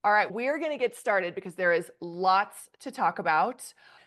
All right, we are going to get started because there is lots to talk about.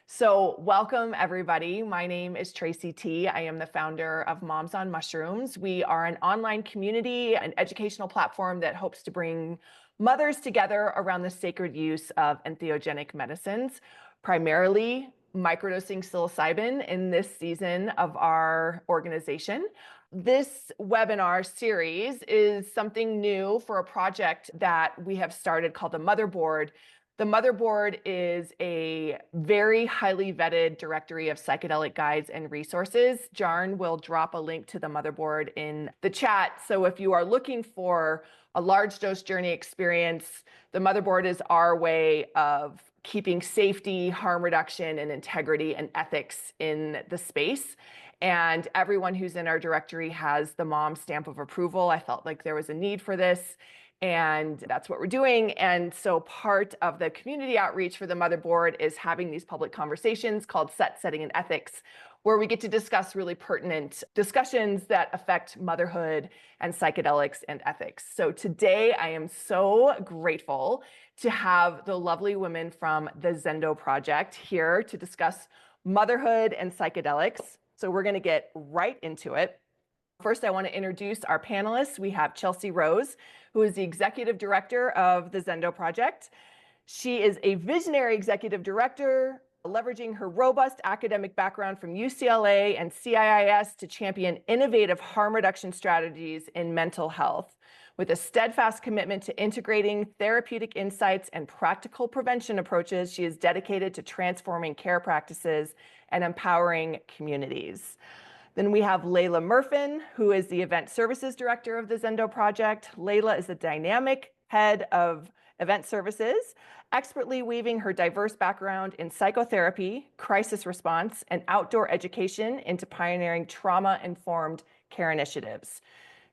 So welcome everybody. My name is Tracey T. I am the founder of Moms on Mushrooms. We are an online community, an educational platform that hopes to bring mothers together around the sacred use of entheogenic medicines, primarily microdosing psilocybin in this season of our organization. This webinar series is something new for a project that we have started called the Motherboard. The Motherboard is a very highly vetted directory of psychedelic guides and resources. Jarn will drop a link to the Motherboard in the chat. So if you are looking for a large dose journey experience, the Motherboard is our way of keeping safety, harm reduction, and integrity and ethics in the space. And everyone who's in our directory has the MOM stamp of approval. I felt like there was a need for this, and that's what we're doing. And so part of the community outreach for the Motherboard is having these public conversations called Set, Setting, and Ethics, where we get to discuss really pertinent discussions that affect motherhood and psychedelics and ethics. So today I am so grateful to have the lovely women from the Zendo project here to discuss motherhood and psychedelics. So we're going to get right into it. First, I want to introduce our panelists. We have Chelsea Rose, who is the executive director of the Zendo project. She is a visionary executive director, leveraging her robust academic background from UCLA and CIIS to champion innovative harm reduction strategies in mental health. With a steadfast commitment to integrating therapeutic insights and practical prevention approaches, she is dedicated to transforming care practices and empowering communities. Then we have Laila Murfin, who is the event services director of the Zendo project. Laila is the dynamic head of event services, expertly weaving her diverse background in psychotherapy, crisis response, and outdoor education into pioneering trauma-informed care initiatives.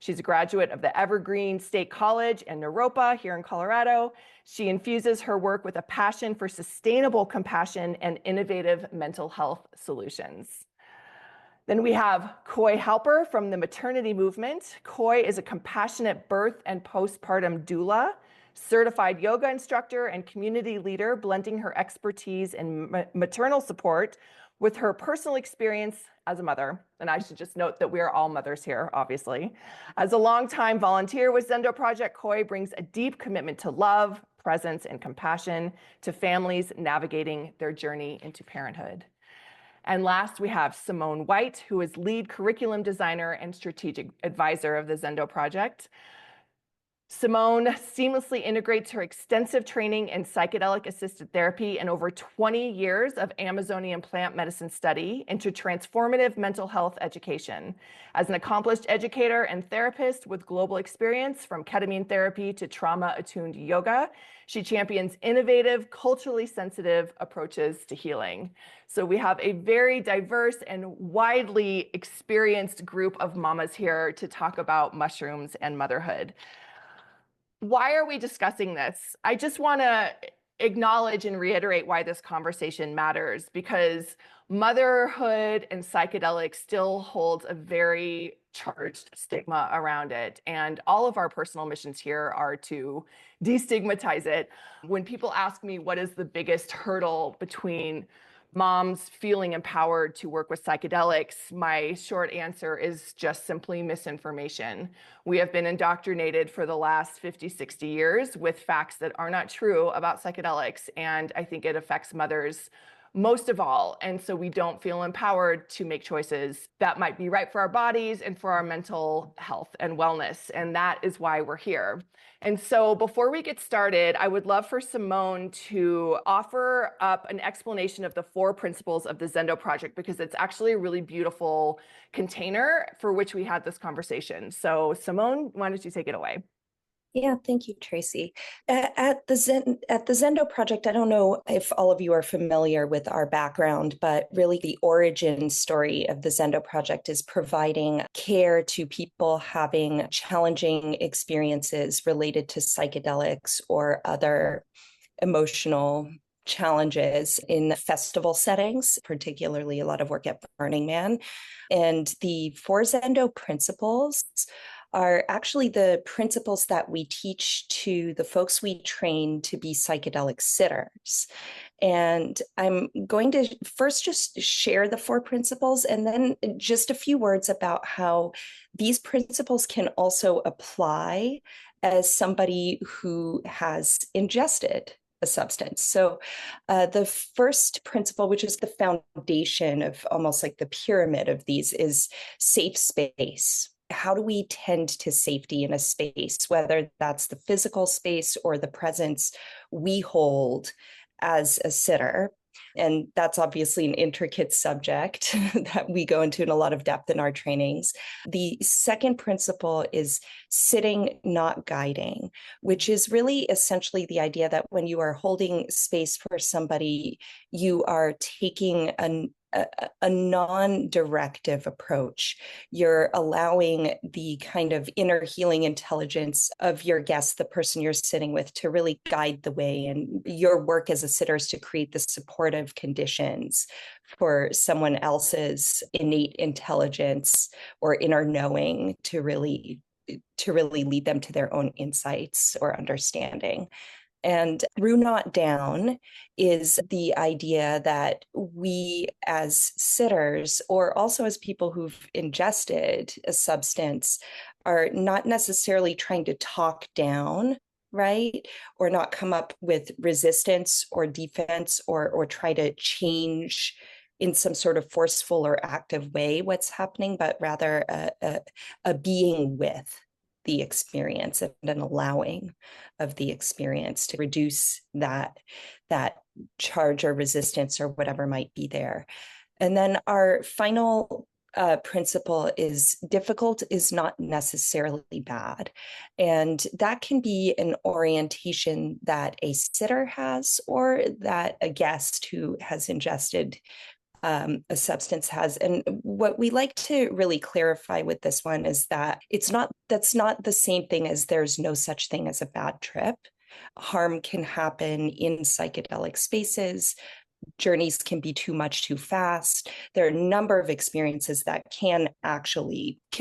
She's a graduate of the Evergreen State College and Naropa here in Colorado. She infuses her work with a passion for sustainable compassion and innovative mental health solutions. Then we have Coy Halper from the Maternity movement. Coy is a compassionate birth and postpartum doula, certified yoga instructor, and community leader, blending her expertise in maternal support with her personal experience as a mother. And I should just note that we are all mothers here, obviously. As a longtime volunteer with Zendo Project, Coy brings a deep commitment to love, presence, and compassion to families navigating their journey into parenthood. And last, we have Simone Weit, who is lead curriculum designer and strategic advisor of the Zendo Project. Simone seamlessly integrates her extensive training in psychedelic-assisted therapy and over 20 years of Amazonian plant medicine study into transformative mental health education. As an accomplished educator and therapist with global experience from ketamine therapy to trauma-attuned yoga, she champions innovative, culturally sensitive approaches to healing. So we have a very diverse and widely experienced group of mamas here to talk about mushrooms and motherhood. Why are we discussing this? I just want to acknowledge and reiterate why this conversation matters, because motherhood and psychedelics still holds a very charged stigma around it. And all of our personal missions here are to destigmatize it. When people ask me what is the biggest hurdle between moms feeling empowered to work with psychedelics, my short answer is just simply misinformation. We have been indoctrinated for the last 50, 60 years with facts that are not true about psychedelics, and I think it affects mothers most of all. And so we don't feel empowered to make choices that might be right for our bodies and for our mental health and wellness. And that is why we're here. And so before we get started, I would love for Simone to offer up an explanation of the 4 principles of the Zendo project, because it's actually a really beautiful container for which we had this conversation. So Simone, why don't you take it away? Yeah, thank you, Tracey. At the Zendo project, I don't know if all of you are familiar with our background, but really the origin story of the Zendo project is providing care to people having challenging experiences related to psychedelics or other emotional challenges in festival settings, particularly a lot of work at Burning Man. And the 4 Zendo principles are actually the principles that we teach to the folks we train to be psychedelic sitters. And I'm going to first just share the 4 principles and then just a few words about how these principles can also apply as somebody who has ingested a substance. So the first principle, which is the foundation of almost like the pyramid of these, is safe space. How do we tend to safety in a space, whether that's the physical space or the presence we hold as a sitter? And that's obviously an intricate subject that we go into in a lot of depth in our trainings. The second principle is sitting, not guiding, which is really essentially the idea that when you are holding space for somebody, you are taking a non-directive approach. You're allowing the kind of inner healing intelligence of your guest, the person you're sitting with, to really guide the way. And your work as a sitter is to create the supportive conditions for someone else's innate intelligence or inner knowing to really lead them to their own insights or understanding. And through not down is the idea that we as sitters, or also as people who've ingested a substance, are not necessarily trying to talk down, right? Or not come up with resistance or defense or try to change in some sort of forceful or active way what's happening, but rather a being with the experience and an allowing of the experience to reduce that charge or resistance or whatever might be there. And then our final principle is difficult is not necessarily bad. And that can be an orientation that a sitter has or that a guest who has ingested a substance has. And what we like to really clarify with this one is that that's not the same thing as there's no such thing as a bad trip. Harm can happen in psychedelic spaces. Journeys can be too much too fast. There are a number of experiences that can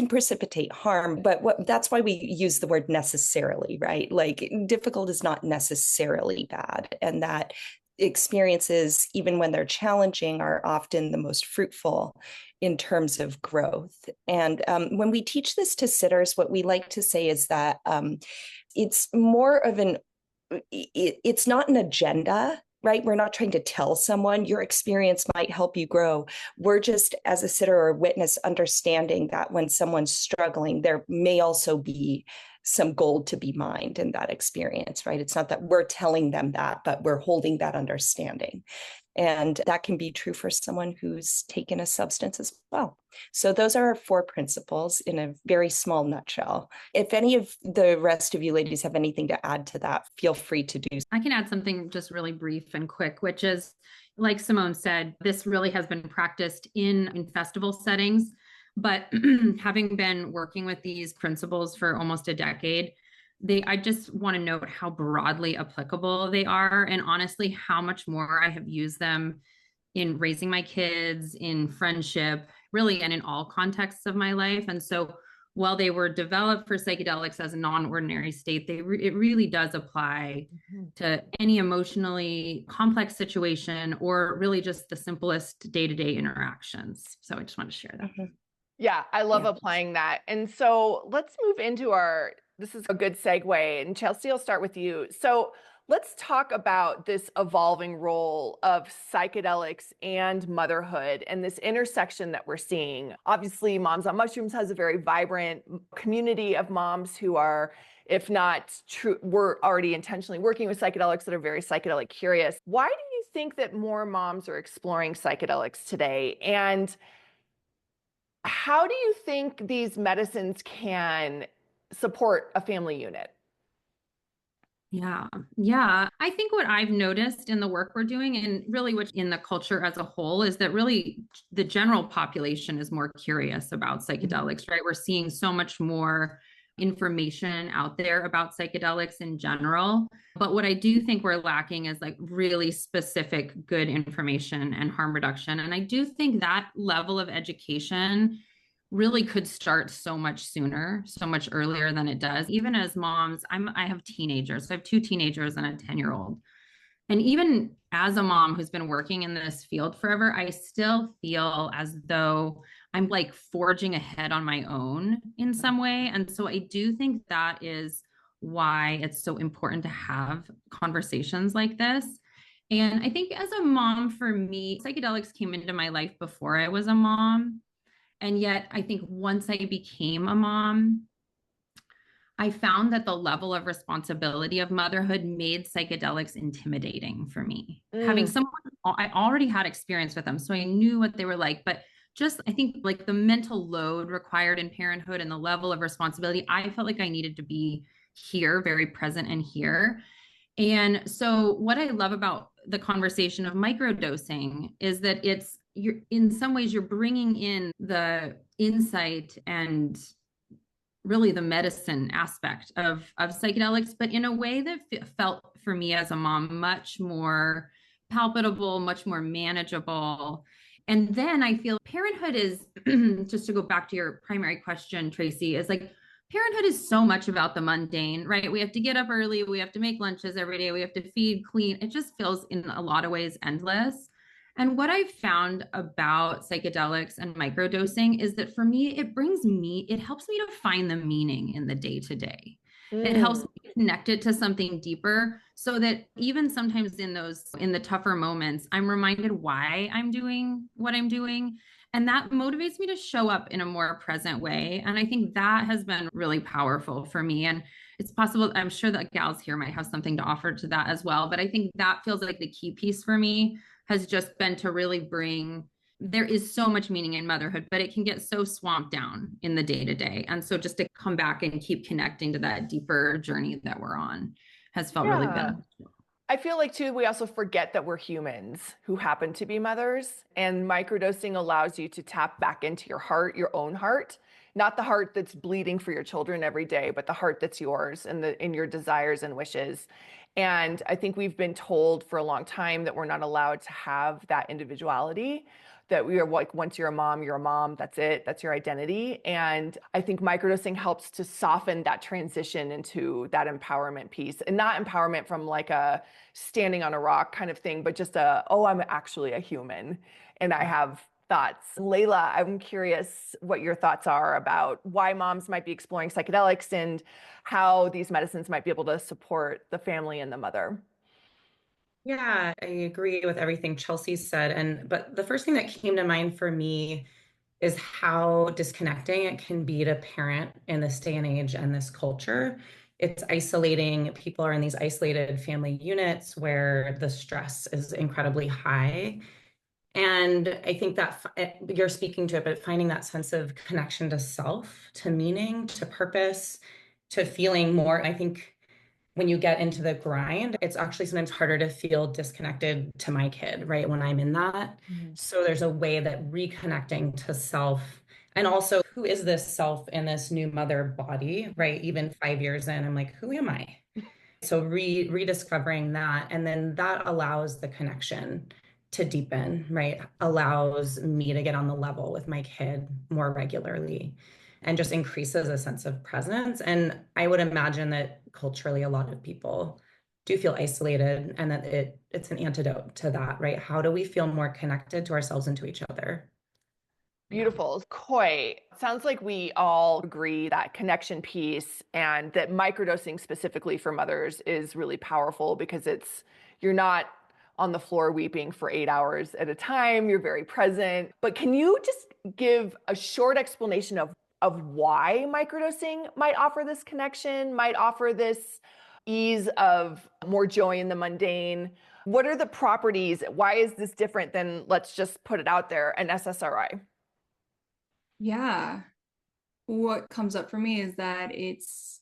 precipitate harm, but that's why we use the word necessarily, right? Like difficult is not necessarily bad, and that experiences, even when they're challenging, are often the most fruitful in terms of growth. And when we teach this to sitters, what we like to say is that it's more of it's not an agenda, right? We're not trying to tell someone your experience might help you grow. We're just, as a sitter or witness, understanding that when someone's struggling, there may also be some gold to be mined in that experience, right? It's not that we're telling them that, but we're holding that understanding. And that can be true for someone who's taken a substance as well. So those are our 4 principles in a very small nutshell. If any of the rest of you ladies have anything to add to that, feel free to do so. I can add something just really brief and quick, which is, like Simone said, this really has been practiced in festival settings. But having been working with these principles for almost a decade, I just want to note how broadly applicable they are, and honestly, how much more I have used them in raising my kids, in friendship, really, and in all contexts of my life. And so while they were developed for psychedelics as a non-ordinary state, it really does apply to any emotionally complex situation or really just the simplest day-to-day interactions. So I just want to share that. Yeah, I love applying that. And so let's move into this is a good segue. And Chelsea, I'll start with you. So let's talk about this evolving role of psychedelics and motherhood and this intersection that we're seeing. Obviously, Moms on Mushrooms has a very vibrant community of moms who are, if not true, we're already intentionally working with psychedelics that are very psychedelic curious. Why do you think that more moms are exploring psychedelics today? And how do you think these medicines can support a family unit? Yeah. I think what I've noticed in the work we're doing, and really which in the culture as a whole, is that really the general population is more curious about psychedelics, right? We're seeing so much more information out there about psychedelics in general. But what I do think we're lacking is like really specific good information and harm reduction. And I do think that level of education really could start so much sooner, so much earlier than it does. Even as moms, I have teenagers. So I have two teenagers and a 10-year-old. And even as a mom who's been working in this field forever, I still feel as though I'm like forging ahead on my own in some way. And so I do think that is why it's so important to have conversations like this. And I think as a mom, for me, psychedelics came into my life before I was a mom. And yet, I think once I became a mom, I found that the level of responsibility of motherhood made psychedelics intimidating for me. Having someone, I already had experience with them, so I knew what they were like. But just, I think, like the mental load required in parenthood and the level of responsibility, I felt like I needed to be here, very present and here. And so, what I love about the conversation of microdosing is that you're in some ways you're bringing in the insight and really the medicine aspect of psychedelics, but in a way that felt for me as a mom much more palpable, much more manageable. And then I feel parenthood is, just to go back to your primary question, Tracey, is like parenthood is so much about the mundane, right? We have to get up early, we have to make lunches every day, we have to feed, clean. It just feels in a lot of ways endless. And what I've found about psychedelics and microdosing is that for me, it helps me to find the meaning in the day to day. It helps me connect it to something deeper so that even sometimes in the tougher moments, I'm reminded why I'm doing what I'm doing. And that motivates me to show up in a more present way. And I think that has been really powerful for me. And it's possible, I'm sure that gals here might have something to offer to that as well. But I think that feels like the key piece for me has just been to really there is so much meaning in motherhood, but it can get so swamped down in the day to day. And so just to come back and keep connecting to that deeper journey that we're on has felt really beneficial. I feel like too, we also forget that we're humans who happen to be mothers, and microdosing allows you to tap back into your heart, your own heart, not the heart that's bleeding for your children every day, but the heart that's yours and in your desires and wishes. And I think we've been told for a long time that we're not allowed to have that individuality, that we are like, once you're a mom, that's it, that's your identity. And I think microdosing helps to soften that transition into that empowerment piece, and not empowerment from like a standing on a rock kind of thing, but just oh, I'm actually a human and I have thoughts. Laila, I'm curious what your thoughts are about why moms might be exploring psychedelics and how these medicines might be able to support the family and the mother. Yeah, I agree with everything Chelsea said. But the first thing that came to mind for me is how disconnecting it can be to parent in this day and age and this culture. It's isolating. People are in these isolated family units where the stress is incredibly high. And I think that you're speaking to it, but finding that sense of connection to self, to meaning, to purpose, to feeling more. I think when you get into the grind, it's actually sometimes harder to feel disconnected to my kid, right? When I'm in that. So there's a way that reconnecting to self, and also who is this self in this new mother body, right? Even 5 years in, I'm like, who am I? So rediscovering that, and then that allows the connection to deepen, right? Allows me to get on the level with my kid more regularly and just increases a sense of presence. And I would imagine that culturally, a lot of people do feel isolated, and that it's an antidote to that, right? How do we feel more connected to ourselves and to each other? Beautiful. Koi, sounds like we all agree that connection piece and that microdosing specifically for mothers is really powerful because you're not on the floor weeping for 8 hours at a time. You're very present. But can you just give a short explanation of why microdosing might offer this connection, might offer this ease of more joy in the mundane? What are the properties? Why is this different than, let's just put it out there, an SSRI? Yeah. What comes up for me is that it's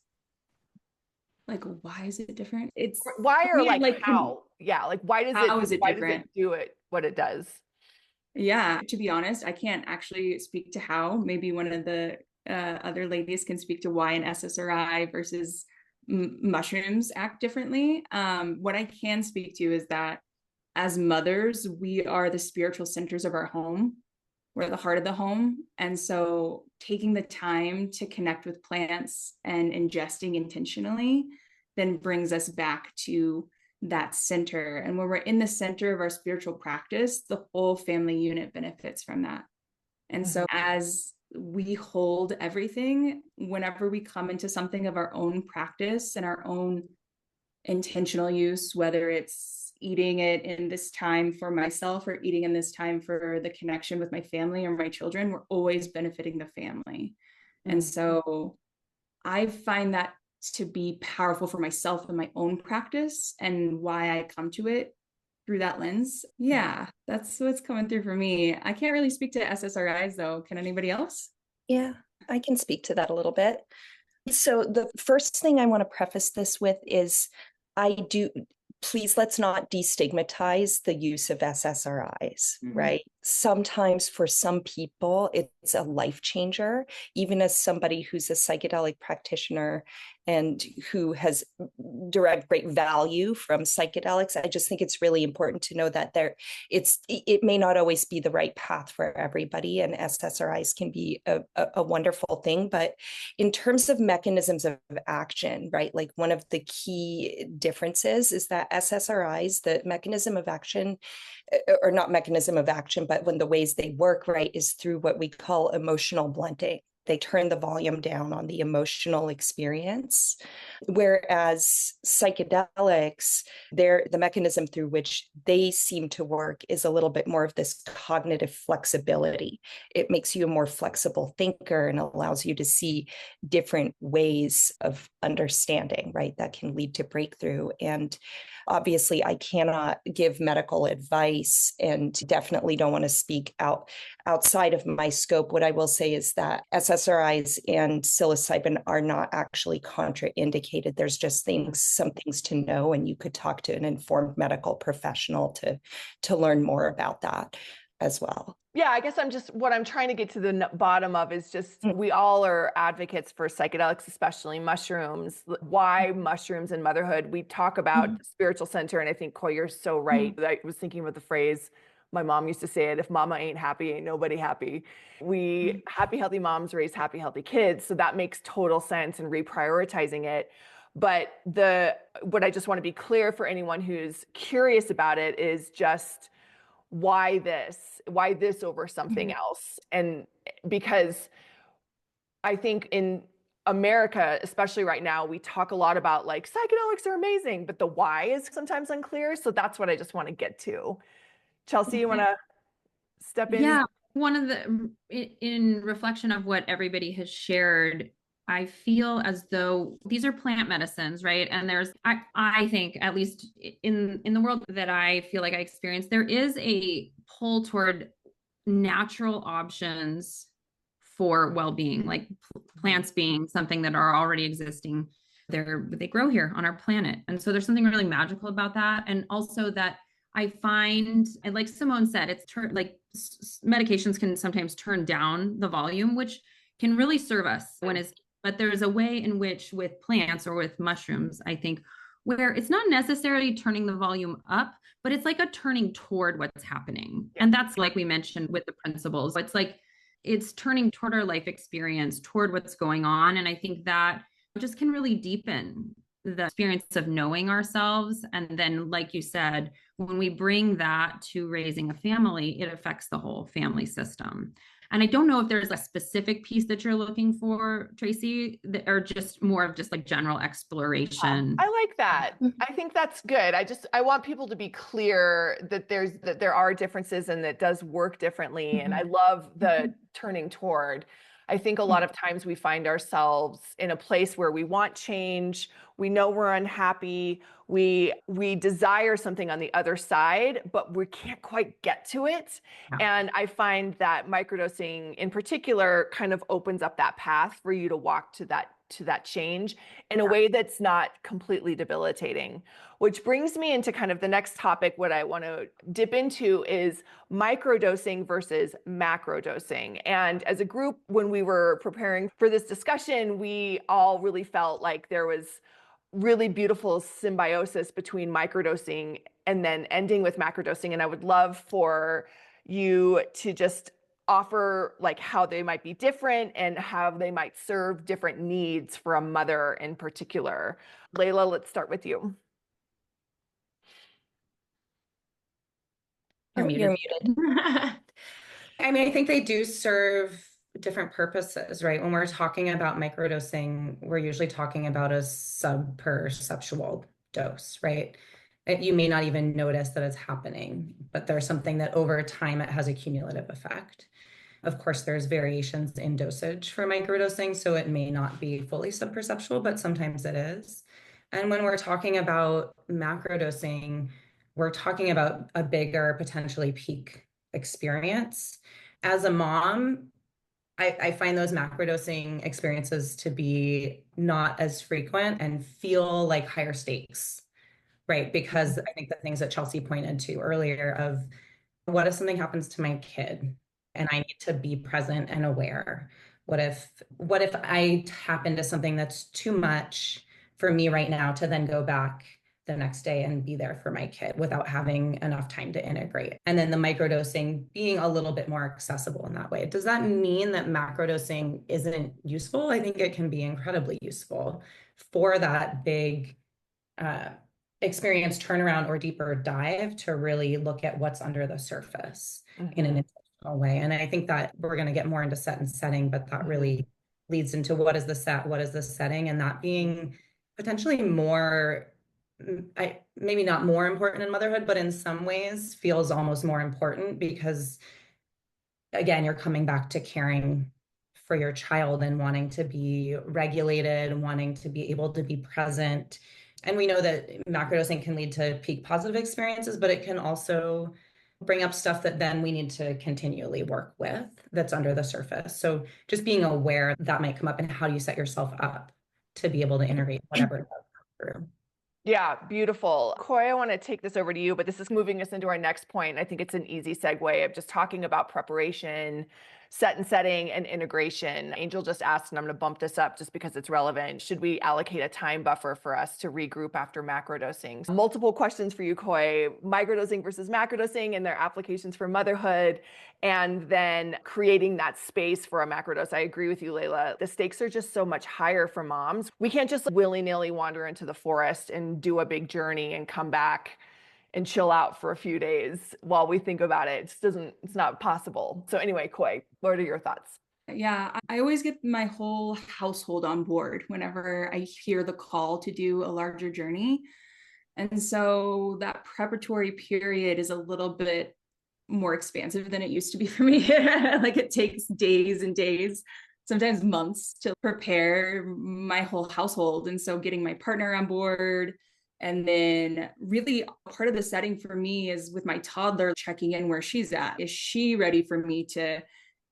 like, why is it different? It's why, or like like how? Yeah, like why does it do it what it does? Yeah, to be honest, I can't actually speak to how. Maybe one of the other ladies can speak to why an SSRI versus mushrooms act differently. What I can speak to is that as mothers, we are the spiritual centers of our home. We're the heart of the home. And so taking the time to connect with plants and ingesting intentionally then brings us back to that center. And when we're in the center of our spiritual practice, the whole family unit benefits from that. And so as we hold everything, whenever we come into something of our own practice and our own intentional use, whether it's eating it in this time for myself or eating in this time for the connection with my family or my children, we're always benefiting the family. And so I find that to be powerful for myself and my own practice and why I come to it through that lens. Yeah, that's what's coming through for me. I can't really speak to SSRIs though. Can anybody else? Yeah, I can speak to that a little bit. So the first thing I want to preface this with is please let's not destigmatize the use of SSRIs, right? Sometimes for some people, it's a life changer. Even as somebody who's a psychedelic practitioner and who has derived great value from psychedelics, I just think it's really important to know that it may not always be the right path for everybody, and SSRIs can be a wonderful thing. But in terms of mechanisms of action, right, like one of the key differences is that SSRIs, the mechanism of action, or not mechanism of action, but when the ways they work, right, is through what we call emotional blunting. They turn the volume down on the emotional experience. Whereas psychedelics, the mechanism through which they seem to work is a little bit more of this cognitive flexibility. It makes you a more flexible thinker and allows you to see different ways of understanding, right, that can lead to breakthrough. And obviously, I cannot give medical advice and definitely don't want to speak outside of my scope. What I will say is that SSRIs and psilocybin are not actually contraindicated. There's just some things to know, and you could talk to an informed medical professional to learn more about that as well. Yeah, I guess what I'm trying to get to the bottom of is just we all are advocates for psychedelics, especially mushrooms. Why mushrooms and motherhood? We talk about the spiritual center, and I think, Coy, you're so right. I was thinking about the phrase, my mom used to say it, if mama ain't happy, ain't nobody happy. We happy, healthy moms raise happy, healthy kids. So that makes total sense in reprioritizing it. But what I just want to be clear for anyone who's curious about it is just, why this over something else? And because I think in America, especially right now, we talk a lot about like psychedelics are amazing, but the why is sometimes unclear. So that's what I just want to get to. Chelsea, you want to step in? Yeah, in reflection of what everybody has shared, I feel as though these are plant medicines, right? And I think, at least in the world that I feel like I experience, there is a pull toward natural options for well-being, like plants being something that are already existing. They grow here on our planet. And so there's something really magical about that. And also that I find, and like Simone said, medications can sometimes turn down the volume, which can really serve us but there's a way in which with plants or with mushrooms, I think, where it's not necessarily turning the volume up, but it's like a turning toward what's happening. And that's like we mentioned with the principles. It's like it's turning toward our life experience, toward what's going on. And I think that just can really deepen the experience of knowing ourselves. And then, like you said, when we bring that to raising a family, it affects the whole family system. And I don't know if there's a specific piece that you're looking for, Tracey, or just more of just like general exploration. I like that. I think that's good. I want people to be clear that there are differences and that does work differently. And I love the turning toward. I think a lot of times we find ourselves in a place where we want change. We know we're unhappy. We desire something on the other side, but we can't quite get to it. Yeah. And I find that microdosing in particular kind of opens up that path for you to walk to that change in a way that's not completely debilitating. Which brings me into kind of the next topic. What I want to dip into is microdosing versus macrodosing. And as a group, when we were preparing for this discussion, we all really felt like there was really beautiful symbiosis between microdosing and then ending with macrodosing. And I would love for you to just offer like how they might be different and how they might serve different needs for a mother in particular. Laila, let's start with you. You're You're muted. muted. I mean, I think they do serve different purposes, right? When we're talking about microdosing, we're usually talking about a sub-perceptual dose, right? You may not even notice that it's happening, but there's something that over time it has a cumulative effect. Of course, there's variations in dosage for microdosing, so it may not be fully sub-perceptual, but sometimes it is. And when we're talking about macrodosing, we're talking about a bigger, potentially peak experience. As a mom, I find those macrodosing experiences to be not as frequent and feel like higher stakes, right? Because I think the things that Chelsea pointed to earlier of what if something happens to my kid and I need to be present and aware? What if I tap into something that's too much for me right now to then go back the next day and be there for my kid without having enough time to integrate? And then the microdosing being a little bit more accessible in that way. Does that mean that macrodosing isn't useful? I think it can be incredibly useful for that big experience turnaround or deeper dive to really look at what's under the surface in an intentional way. And I think that we're going to get more into set and setting, but that really leads into what is the set, what is the setting, and that being potentially more, maybe not more important in motherhood, but in some ways feels almost more important because, again, you're coming back to caring for your child and wanting to be regulated and wanting to be able to be present. And we know that macrodosing can lead to peak positive experiences, but it can also bring up stuff that then we need to continually work with that's under the surface. So just being aware that might come up and how do you set yourself up to be able to integrate whatever does come through. Yeah, beautiful. Coy, I want to take this over to you, but this is moving us into our next point. I think it's an easy segue of just talking about preparation, set and setting, and integration. Angel just asked, and I'm going to bump this up just because it's relevant. Should we allocate a time buffer for us to regroup after macrodosing? Multiple questions for you, Coy. Microdosing versus macrodosing and their applications for motherhood, and then creating that space for a macrodose. I agree with you, Laila. The stakes are just so much higher for moms. We can't just willy-nilly wander into the forest and do a big journey and come back and chill out for a few days while we think about it. It's not possible. So anyway, Coy, what are your thoughts? Yeah, I always get my whole household on board whenever I hear the call to do a larger journey. And so that preparatory period is a little bit more expansive than it used to be for me. Like it takes days and days, sometimes months to prepare my whole household. And so getting my partner on board, and then really part of the setting for me is with my toddler, checking in where she's at. Is she ready for me to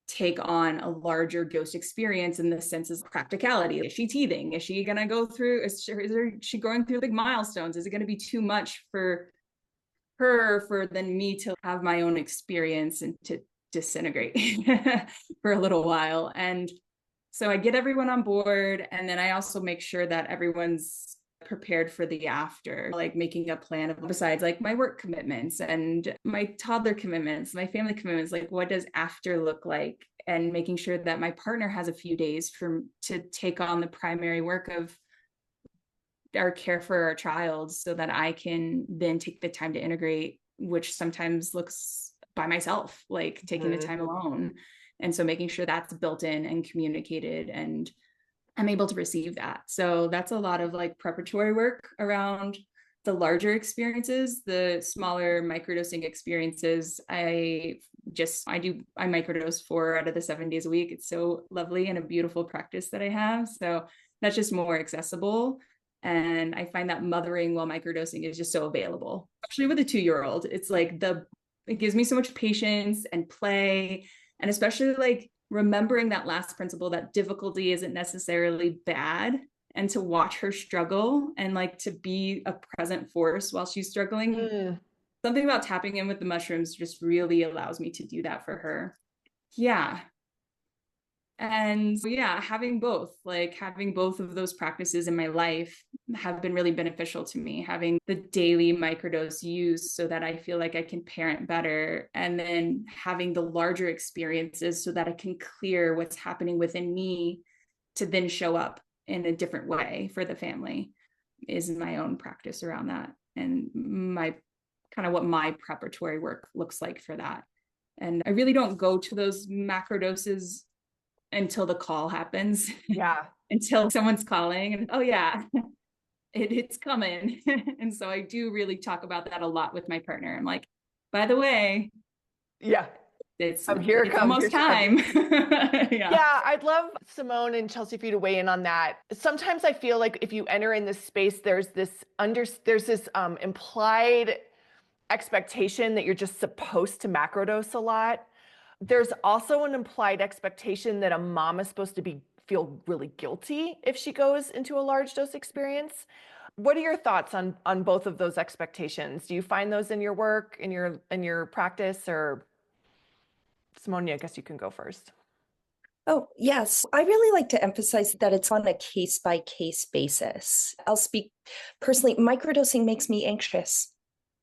take on a larger ghost experience in the sense of practicality? Is she teething? Is she going to go through, is she going through big milestones? Is it going to be too much for her for then me to have my own experience and to disintegrate for a little while? And so I get everyone on board, and then I also make sure that everyone's prepared for the after, like making a plan of, besides like my work commitments and my toddler commitments, my family commitments, like what does after look like, and making sure that my partner has a few days to take on the primary work of our care for our child, so that I can then take the time to integrate, which sometimes looks by myself, like taking the time alone. And so making sure that's built in and communicated, and I'm able to receive that. So that's a lot of like preparatory work around the larger experiences. The smaller microdosing experiences, I microdose 4 out of the 7 days a week. It's so lovely and a beautiful practice that I have. So that's just more accessible. And I find that mothering while microdosing is just so available, especially with a 2-year-old. It's like it gives me so much patience and play, and especially like remembering that last principle, that difficulty isn't necessarily bad, and to watch her struggle and like to be a present force while she's struggling. Something about tapping in with the mushrooms just really allows me to do that for her. Yeah. And yeah, having both of those practices in my life have been really beneficial to me. Having the daily microdose use so that I feel like I can parent better, and then having the larger experiences so that I can clear what's happening within me to then show up in a different way for the family is my own practice around that, and my kind of what my preparatory work looks like for that. And I really don't go to those macro doses until the call happens. Yeah. Until someone's calling and, oh yeah, it's coming. And so I do really talk about that a lot with my partner. I'm like, by the way, yeah, it's Here almost time. Yeah, I'd love Simone and Chelsea for you to weigh in on that. Sometimes I feel like if you enter in this space, there's this implied expectation that you're just supposed to macrodose a lot. There's also an implied expectation that a mom is supposed to feel really guilty if she goes into a large dose experience. What are your thoughts on both of those expectations? Do you find those in your work, in your practice? Or Simone, I guess you can go first. Oh, yes. I really like to emphasize that it's on a case by case basis. I'll speak personally. Microdosing makes me anxious.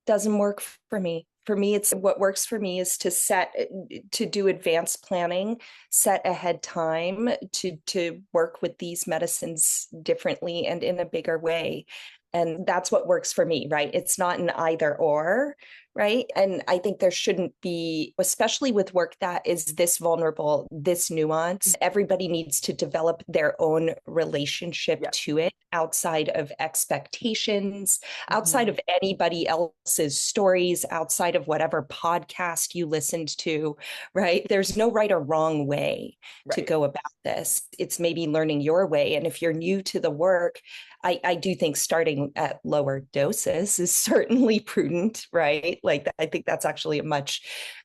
Doesn't work for me. For me, it's what works for me is to do advanced planning, set ahead time to work with these medicines differently and in a bigger way. And that's what works for me, right? It's not an either or, right? And I think there shouldn't be, especially with work that is this vulnerable, this nuanced, everybody needs to develop their own relationship to it outside of expectations, outside of anybody else's stories, outside of whatever podcast you listened to, right? There's no right or wrong way to go about this. It's maybe learning your way. And if you're new to the work, I do think starting at lower doses is certainly prudent, right? Like, I think that's actually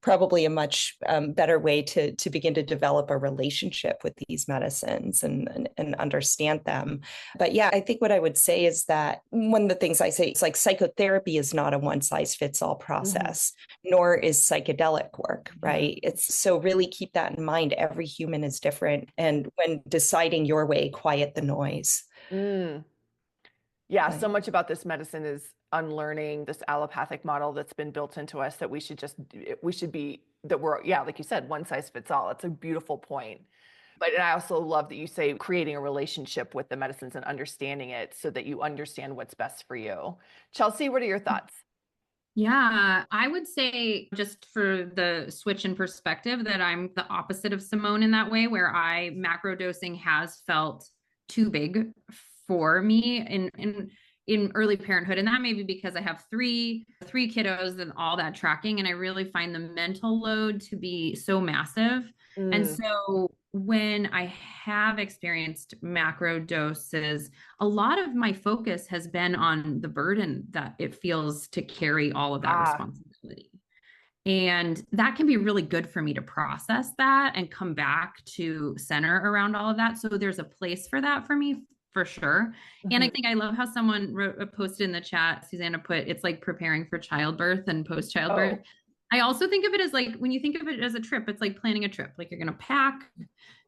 probably a much better way to begin to develop a relationship with these medicines and understand them. But yeah, I think what I would say is that one of the things I say is like psychotherapy is not a one size fits all process, nor is psychedelic work, right? It's so really keep that in mind. Every human is different. And when deciding your way, quiet the noise. Yeah, so much about this medicine is unlearning this allopathic model that's been built into us that we're, like you said, one size fits all. It's a beautiful point. But I also love that you say creating a relationship with the medicines and understanding it so that you understand what's best for you. Chelsea, what are your thoughts? Yeah, I would say, just for the switch in perspective, that I'm the opposite of Simone in that way, where macro dosing has felt too big for me in early parenthood. And that may be because I have three kiddos and all that tracking, and I really find the mental load to be so massive. And so when I have experienced macro doses, a lot of my focus has been on the burden that it feels to carry all of that responsibility. And that can be really good for me to process that and come back to center around all of that. So there's a place for that for me, for sure. And I think I love how someone posted in the chat, Susanna put, it's like preparing for childbirth and post childbirth. I also think of it as like, when you think of it as a trip, it's like planning a trip. Like, you're going to pack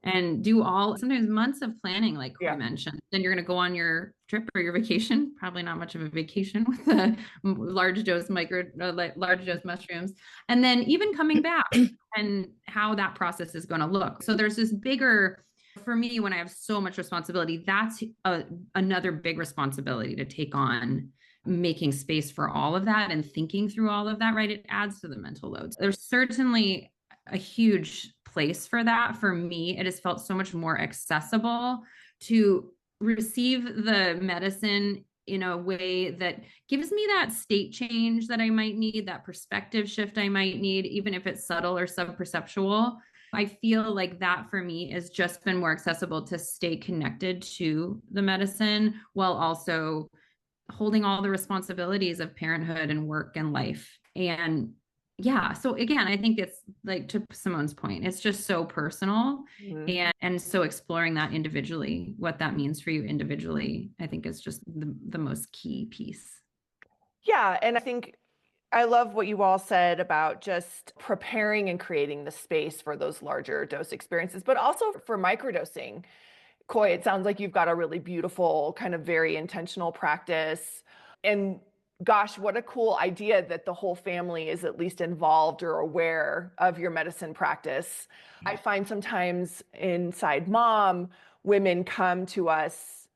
and do sometimes months of planning, like Corey mentioned. Then you're going to go on your trip or your vacation. Probably not much of a vacation with a large dose mushrooms. And then even coming back and how that process is going to look. So there's this bigger, for me, when I have so much responsibility, that's another big responsibility to take on, making space for all of that and thinking through all of that, right? It adds to the mental loads. There's certainly a huge place for that. For me, it has felt so much more accessible to receive the medicine in a way that gives me that state change that I might need, that perspective shift I might need, even if it's subtle or sub-perceptual. I feel like that for me has just been more accessible to stay connected to the medicine while also holding all the responsibilities of parenthood and work and life. And yeah, so again, I think it's like, to Simone's point, it's just so personal, and so exploring that individually, what that means for you individually, I think is just the most key piece. Yeah, and I think I love what you all said about just preparing and creating the space for those larger dose experiences, but also for microdosing. Coy, it sounds like you've got a really beautiful, kind of very intentional practice. And gosh, what a cool idea that the whole family is at least involved or aware of your medicine practice. I find sometimes inside M.O.M, women come to us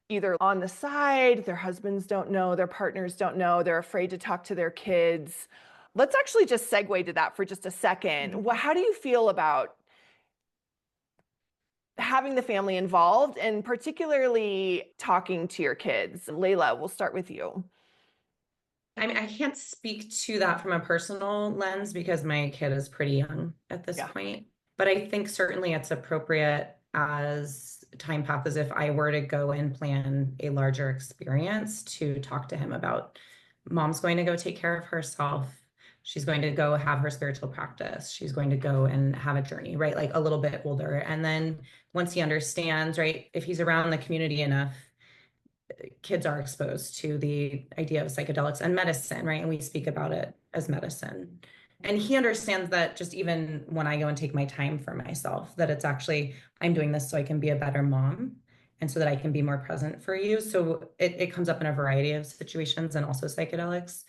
either on the side, their husbands don't know, their partners don't know, they're afraid to talk to their kids. Let's actually just segue to that for just a second. How do you feel about having the family involved and particularly talking to your kids? Laila, we'll start with you. I mean, I can't speak to that from a personal lens because my kid is pretty young at this point. But I think certainly it's appropriate as time passes if I were to go and plan a larger experience to talk to him about mom's going to go take care of herself. She's going to go have her spiritual practice. She's going to go and have a journey, right? Like a little bit older. And then once he understands, right, if he's around the community enough, kids are exposed to the idea of psychedelics and medicine, right? And we speak about it as medicine. And he understands that just even when I go and take my time for myself, that it's actually, I'm doing this so I can be a better mom and so that I can be more present for you. So it comes up in a variety of situations and also psychedelics.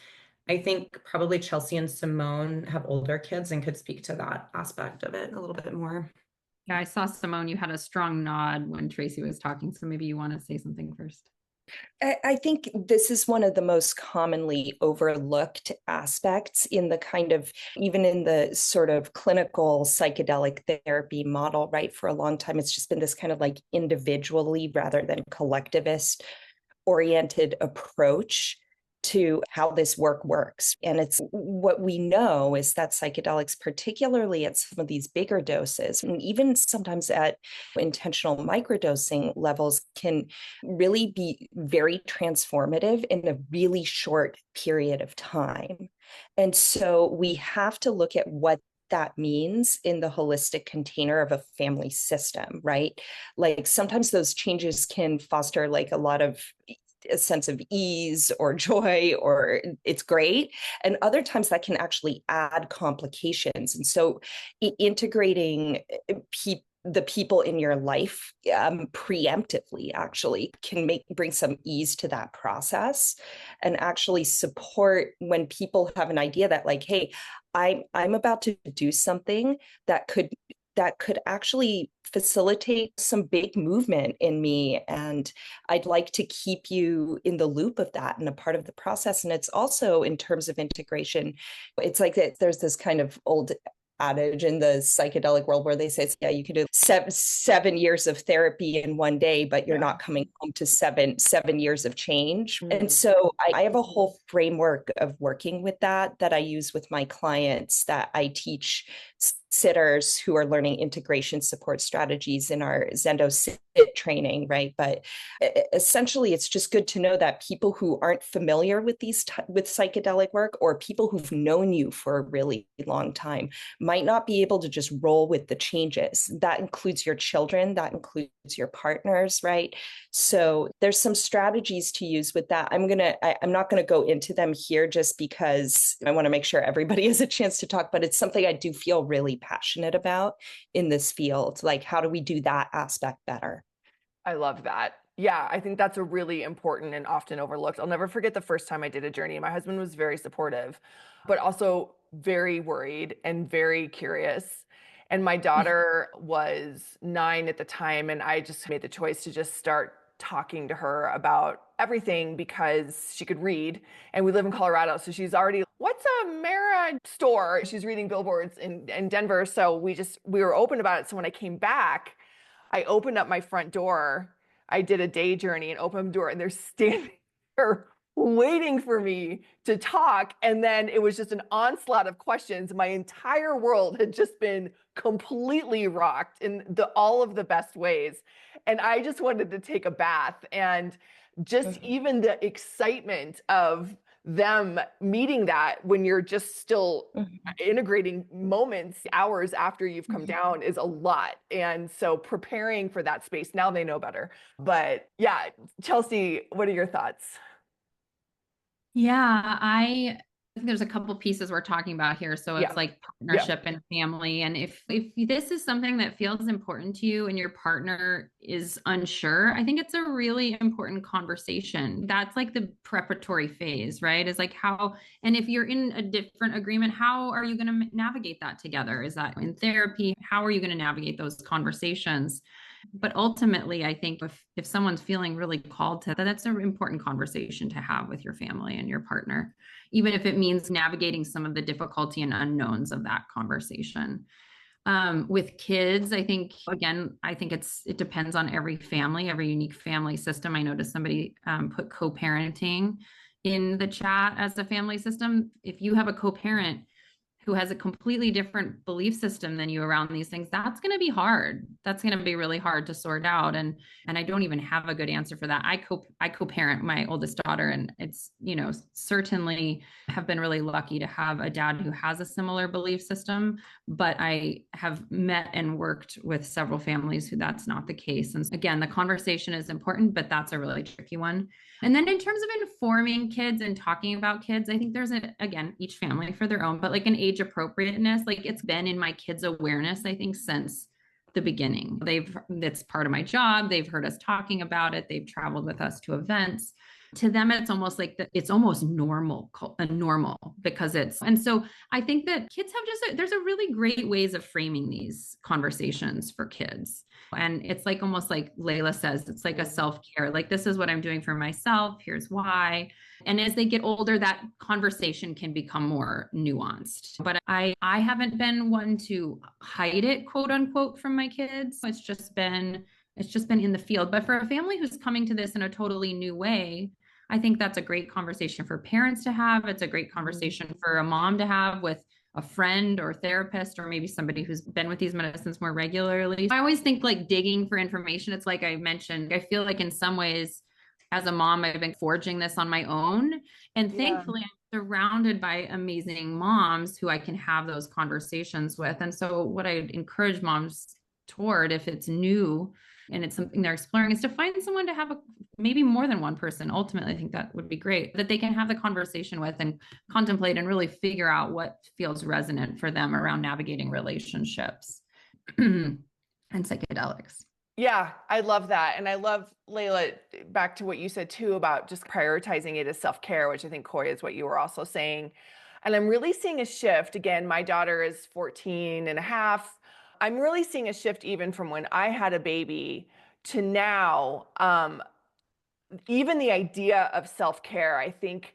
I think probably Chelsea and Simone have older kids and could speak to that aspect of it a little bit more. Yeah, I saw Simone, you had a strong nod when Tracey was talking. So maybe you want to say something first. I think this is one of the most commonly overlooked aspects in the kind of, even in the sort of clinical psychedelic therapy model, right? For a long time, it's just been this kind of like individually rather than collectivist oriented approach to how this work works. And it's what we know is that psychedelics, particularly at some of these bigger doses, and even sometimes at intentional microdosing levels, can really be very transformative in a really short period of time. And so we have to look at what that means in the holistic container of a family system, right? Like sometimes those changes can foster like a lot of a sense of ease or joy, or it's great. And other times that can actually add complications. And so integrating the people in your life preemptively actually can bring some ease to that process and actually support when people have an idea that like, hey, I'm about to do something that could actually facilitate some big movement in me. And I'd like to keep you in the loop of that and a part of the process. And it's also in terms of integration, it's like that there's this kind of old adage in the psychedelic world where they say, yeah, you can do seven years of therapy in one day, but you're not coming home to seven years of change. And so I have a whole framework of working with that I use with my clients that I teach sitters who are learning integration support strategies in our Zendo sit training, right? But essentially, it's just good to know that people who aren't familiar with with psychedelic work, or people who've known you for a really long time, might not be able to just roll with the changes. That includes your children, that includes your partners, right? So there's some strategies to use with that. I'm not gonna go into them here just because I want to make sure everybody has a chance to talk, but it's something I do feel really passionate about in this field. Like, how do we do that aspect better? I love that. Yeah, I think that's a really important and often overlooked. I'll never forget the first time I did a journey. My husband was very supportive, but also very worried and very curious. And my daughter was 9 at the time, and I just made the choice to just start talking to her about everything because she could read. And we live in Colorado, so she's already, what's a Mara store? She's reading billboards in Denver. So we were open about it. So when I came back, I opened up my front door. I did a day journey and opened the door, and they're standing there waiting for me to talk. And then it was just an onslaught of questions. My entire world had just been completely rocked in all of the best ways. And I just wanted to take a bath. And just even the excitement of them meeting that when you're just still integrating moments, hours after you've come down, is a lot. And so preparing for that space, now they know better. But yeah, Chelsea, what are your thoughts? Yeah, I think there's a couple pieces we're talking about here. So Yeah. it's like partnership and family. And if this is something that feels important to you and your partner is unsure, I think it's a really important conversation. That's like the preparatory phase, right? Is like how, and if you're in a different agreement, how are you going to navigate that together? Is that in therapy? How are you going to navigate those conversations? But ultimately, I think if someone's feeling really called to that, that's an important conversation to have with your family and your partner, even if it means navigating some of the difficulty and unknowns of that conversation. With kids, I think, again, it depends on every family, every unique family system. I noticed somebody put co-parenting in the chat as a family system. If you have a co-parent who has a completely different belief system than you around these things, that's going to be hard. That's going to be really hard to sort out. And I don't even have a good answer for that. I co-parent my oldest daughter, and it's, certainly have been really lucky to have a dad who has a similar belief system, but I have met and worked with several families who that's not the case. And again, the conversation is important, but that's a really tricky one. And then in terms of informing kids and talking about kids, I think there's again, each family for their own, but like an age appropriateness, like it's been in my kids' awareness, I think, since the beginning. It's part of my job. They've heard us talking about it. They've traveled with us to events. To them, it's almost like it's almost normal because and so I think that kids have there's a really great ways of framing these conversations for kids. And it's like almost like Laila says, it's like a self-care, like this is what I'm doing for myself. Here's why. And as they get older, that conversation can become more nuanced. But I haven't been one to hide it, quote unquote, from my kids. It's just been in the field. But for a family who's coming to this in a totally new way, I think that's a great conversation for parents to have. It's a great conversation for a mom to have with a friend or therapist, or maybe somebody who's been with these medicines more regularly. I always think like digging for information. It's like I mentioned, I feel like in some ways as a mom, I've been forging this on my own. And thankfully I'm surrounded by amazing moms who I can have those conversations with. And so what I encourage moms toward, if it's new and it's something they're exploring, is to find someone to have maybe more than one person. Ultimately, I think that would be great, that they can have the conversation with and contemplate and really figure out what feels resonant for them around navigating relationships and psychedelics. Yeah, I love that. And I love, Laila, back to what you said too about just prioritizing it as self-care, which I think, Coy, is what you were also saying. And I'm really seeing a shift. Again, my daughter is 14 and a half. I'm really seeing a shift even from when I had a baby to now. Even the idea of self-care, I think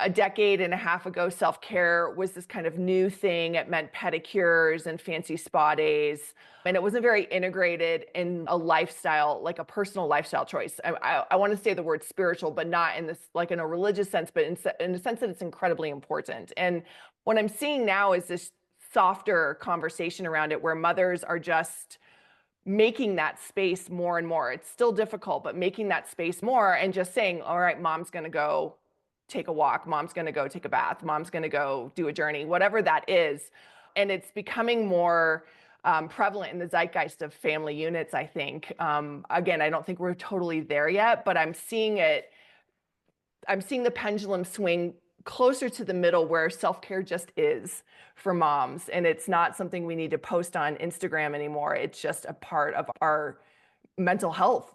a decade and a half ago, self-care was this kind of new thing. It meant pedicures and fancy spa days. And it wasn't very integrated in a lifestyle, like a personal lifestyle choice. I want to say the word spiritual, but not in this, like in a religious sense, but in the sense that it's incredibly important. And what I'm seeing now is this softer conversation around it where mothers are just making that space more and more. It's still difficult, but making that space more and just saying, all right, mom's going to go take a walk. Mom's going to go take a bath. Mom's going to go do a journey, whatever that is. And it's becoming more prevalent in the zeitgeist of family units, I think. Again, I don't think we're totally there yet, but I'm seeing the pendulum swing closer to the middle where self-care just is for moms. And it's not something we need to post on Instagram anymore. It's just a part of our mental health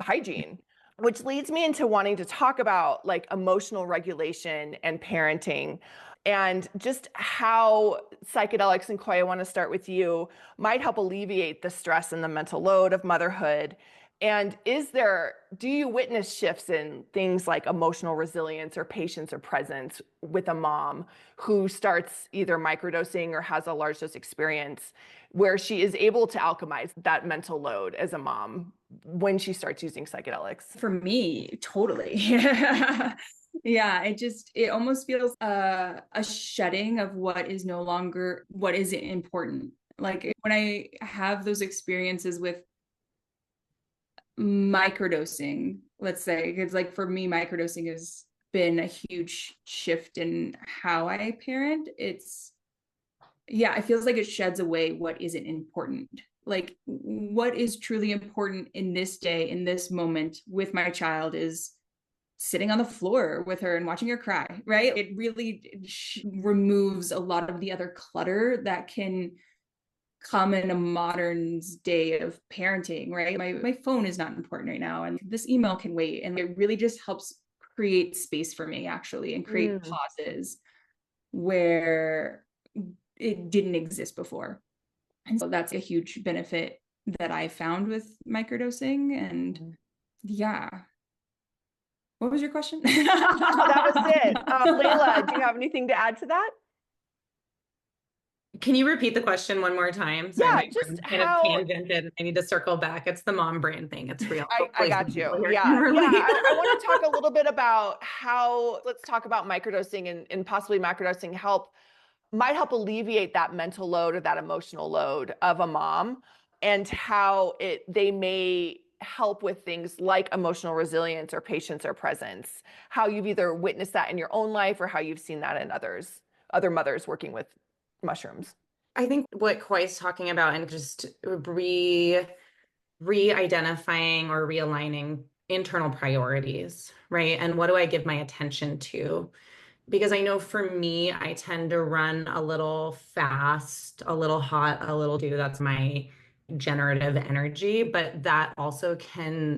hygiene, which leads me into wanting to talk about like emotional regulation and parenting and just how psychedelics, and Coy, I want to start with you, might help alleviate the stress and the mental load of motherhood. And do you witness shifts in things like emotional resilience or patience or presence with a mom who starts either microdosing or has a large dose experience where she is able to alchemize that mental load as a mom when she starts using psychedelics? For me, totally. Yeah, it almost feels a shedding of what isn't important. Like when I have those experiences with microdosing, let's say, it's like for me, microdosing has been a huge shift in how I parent. It feels like it sheds away what isn't important. Like what is truly important in this day, in this moment with my child is sitting on the floor with her and watching her cry, right? It really removes a lot of the other clutter that can come in a modern day of parenting, right? My phone is not important right now, and this email can wait. And it really just helps create space for me, actually, and create pauses where it didn't exist before. And so that's a huge benefit that I found with microdosing. And yeah. What was your question? That was it. Laila, do you have anything to add to that? Can you repeat the question one more time? Yeah, my just brain how tangented. I need to circle back. It's the mom brain thing. It's real. I got you. Yeah. I want to talk a little bit about how, let's talk about microdosing and possibly microdosing might help alleviate that mental load or that emotional load of a mom, and how they may help with things like emotional resilience or patience or presence, how you've either witnessed that in your own life or how you've seen that in other mothers working with mushrooms. I think what Koi's talking about, and just re-identifying or realigning internal priorities, right? And what do I give my attention to? Because I know for me, I tend to run a little fast, a little hot, a little do. That's my generative energy, but that also can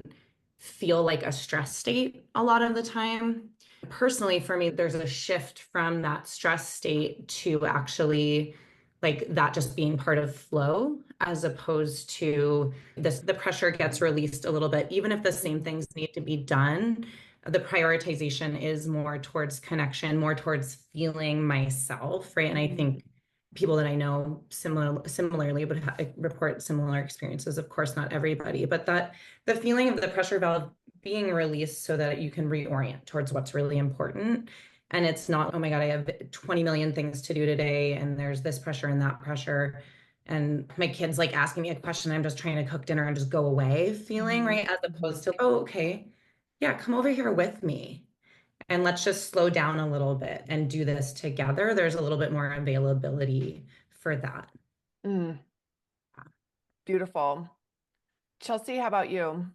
feel like a stress state a lot of the time. Personally, for me, there's a shift from that stress state to actually like that just being part of flow, as opposed to the pressure gets released a little bit. Even if the same things need to be done, the prioritization is more towards connection, more towards feeling myself, right? And I think people that I know similarly would report similar experiences. Of course, not everybody, but that the feeling of the pressure valve being released so that you can reorient towards what's really important. And it's not, oh my God, I have 20 million things to do today, and there's this pressure and that pressure. And my kid's like asking me a question, I'm just trying to cook dinner and just go away feeling, right? As opposed to, oh, okay, yeah, come over here with me. And let's just slow down a little bit and do this together. There's a little bit more availability for that. Beautiful. Chelsea, how about you?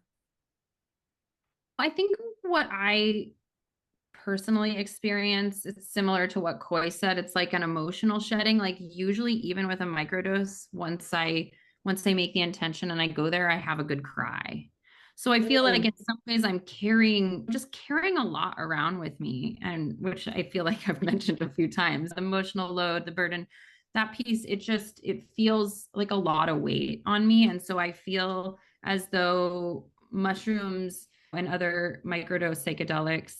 I think what I personally experience, it's similar to what Koi said. It's like an emotional shedding. Like usually even with a microdose, once I make the intention and I go there, I have a good cry. So I feel like in some ways I'm carrying a lot around with me, and which I feel like I've mentioned a few times, the emotional load, the burden, that piece, it feels like a lot of weight on me. And so I feel as though mushrooms and other microdose psychedelics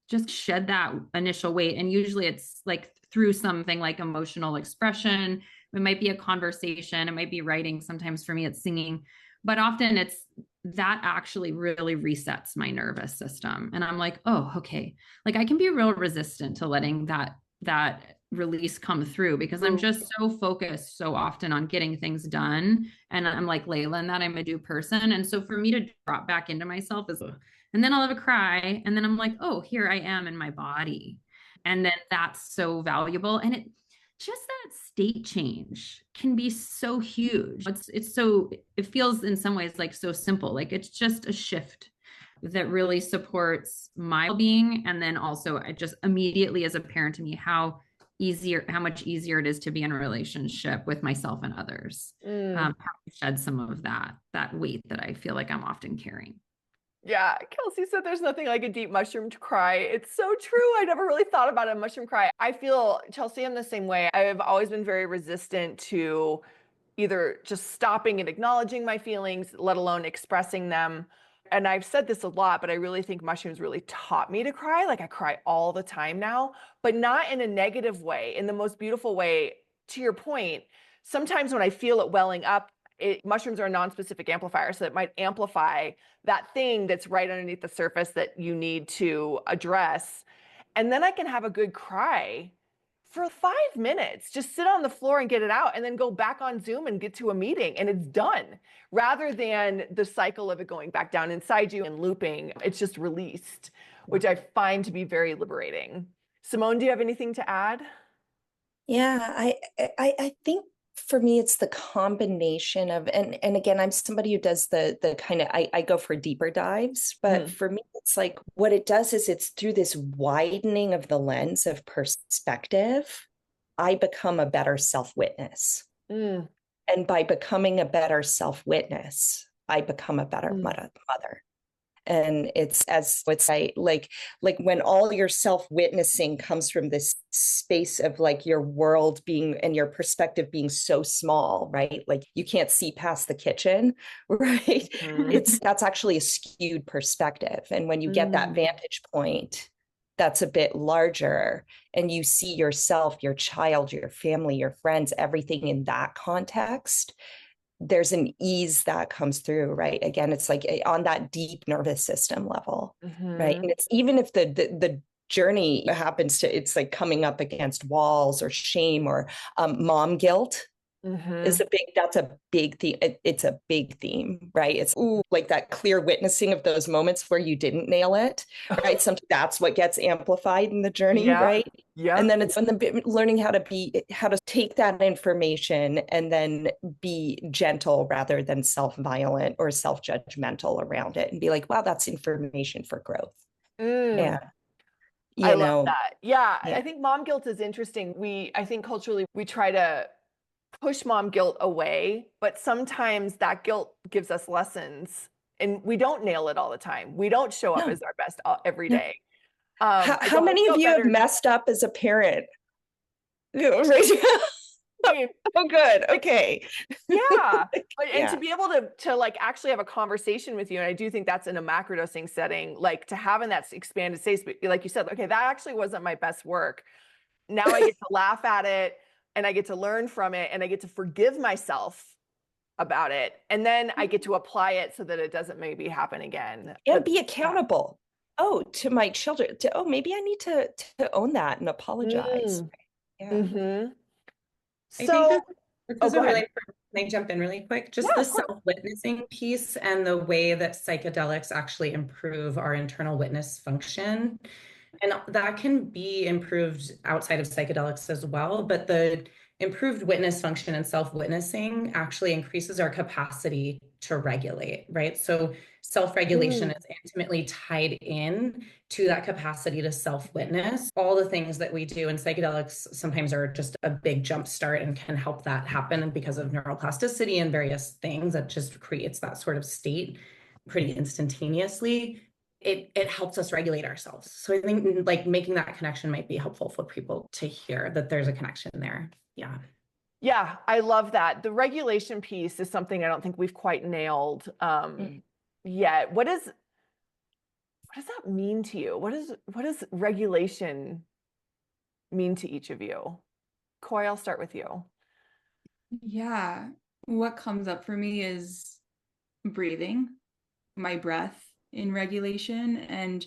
just shed that initial weight. And usually it's like through something like emotional expression. It might be a conversation, it might be writing. Sometimes for me, it's singing, but often it's that actually really resets my nervous system. And I'm like, oh, okay. Like I can be real resistant to letting that release come through, because I'm just so focused so often on getting things done. And I'm like Laila in that I'm a do person. And so for me to drop back into myself is, and then I'll have a cry. And then I'm like, oh, here I am in my body. And then that's so valuable. And just that state change can be so huge. It feels in some ways like so simple. Like it's just a shift that really supports my well-being. And then also I just immediately as a parent to me, how much easier it is to be in a relationship with myself and others. How to shed some of that weight that I feel like I'm often carrying. Yeah, Kelsey said there's nothing like a deep mushroom to cry. It's so true. I never really thought about a mushroom cry. I feel, Chelsea, I'm the same way. I've always been very resistant to either just stopping and acknowledging my feelings, let alone expressing them. And I've said this a lot, but I really think mushrooms really taught me to cry. Like I cry all the time now, but not in a negative way, in the most beautiful way. To your point, sometimes when I feel it welling up, mushrooms are a non-specific amplifier, so it might amplify that thing that's right underneath the surface that you need to address. And then I can have a good cry for 5 minutes, just sit on the floor and get it out, and then go back on Zoom and get to a meeting and it's done, rather than the cycle of it going back down inside you and looping. It's just released, which I find to be very liberating. Simone, do you have anything to add? Yeah, I think For me, it's the combination of, and again, I'm somebody who does the kind of, I go for deeper dives, but for me, it's like what it does is it's through this widening of the lens of perspective, I become a better self-witness. And by becoming a better self-witness, I become a better mother. And it's as what's like when all your self-witnessing comes from this space of like your world being and your perspective being so small, right? Like you can't see past the kitchen, right? That's actually a skewed perspective. And when you get that vantage point that's a bit larger and you see yourself, your child, your family, your friends, everything in that context, there's an ease that comes through, right? Again, it's like on that deep nervous system level, right? And it's even if the journey happens to, it's like coming up against walls or shame or mom guilt is that's a big theme. It's a big theme, right? It's like that clear witnessing of those moments where you didn't nail it, right? Sometimes that's what gets amplified in the journey, right? Yeah. And then it's when learning how to take that information and then be gentle rather than self-violent or self-judgmental around it and be like, wow, that's information for growth. Yeah. I love that. Yeah. I think mom guilt is interesting. I think culturally we try to push mom guilt away, but sometimes that guilt gives us lessons and we don't nail it all the time. We don't show up as our best every day. How many of you have messed up as a parent? Oh, good. Okay. Yeah. And to be able to like actually have a conversation with you, and I do think that's in a macrodosing setting, like to have in that expanded space, like you said, okay, that actually wasn't my best work. Now I get to laugh at it and I get to learn from it and I get to forgive myself about it. And then I get to apply it so that it doesn't maybe happen again. And be accountable. Oh, to my children. Maybe I need to own that and apologize. Yeah. I think this is really important. Can I jump in really quick? Just the self-witnessing piece and the way that psychedelics actually improve our internal witness function. And that can be improved outside of psychedelics as well. But the improved witness function and self-witnessing actually increases our capacity to regulate, right? So self-regulation is intimately tied in to that capacity to self-witness. All the things that we do in psychedelics sometimes are just a big jump start and can help that happen because of neuroplasticity and various things that just creates that sort of state pretty instantaneously. It helps us regulate ourselves. So I think like making that connection might be helpful for people to hear that there's a connection there. Yeah. Yeah, I love that. The regulation piece is something I don't think we've quite nailed yet. What does that mean to you? What does regulation mean to each of you? Coy, I'll start with you. Yeah. What comes up for me is breathing, my breath in regulation, and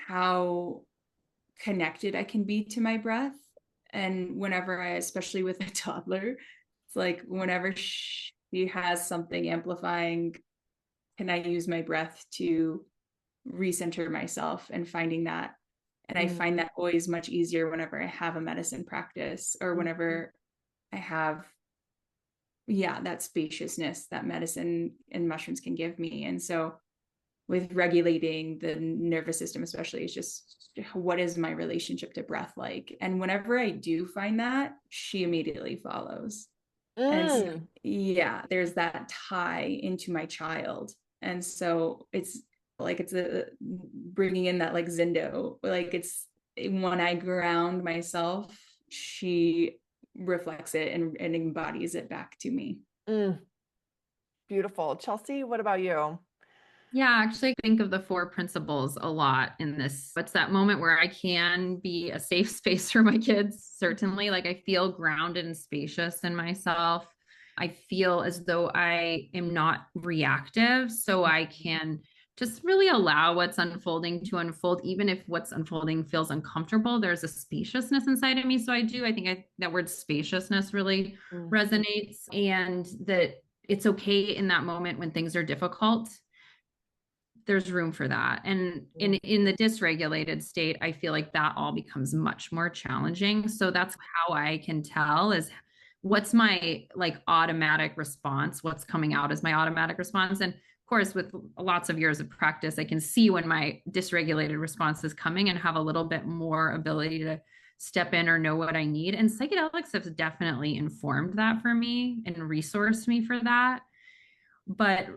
how connected I can be to my breath. And whenever especially with a toddler, it's like whenever she has something amplifying, can I use my breath to recenter myself and finding that. And I find that always much easier whenever I have a medicine practice or whenever I have, that spaciousness that medicine and mushrooms can give me. And so with regulating the nervous system, especially, it's just what is my relationship to breath like? And whenever I do find that, she immediately follows. And so, there's that tie into my child. And so it's bringing in that like Zendo, like it's when I ground myself, she reflects it and embodies it back to me. Beautiful. Chelsea, what about you? Yeah, actually, I think of the 4 principles a lot in this. It's that moment where I can be a safe space for my kids, certainly. Like I feel grounded and spacious in myself. I feel as though I am not reactive, so I can just really allow what's unfolding to unfold, even if what's unfolding feels uncomfortable. There's a spaciousness inside of me. So I think that word spaciousness really resonates, and that it's okay in that moment when things are difficult. There's room for that. And in the dysregulated state, I feel like that all becomes much more challenging. So that's how I can tell is what's my like automatic response? What's coming out as my automatic response? And of course, with lots of years of practice, I can see when my dysregulated response is coming and have a little bit more ability to step in or know what I need. And psychedelics have definitely informed that for me and resourced me for that. But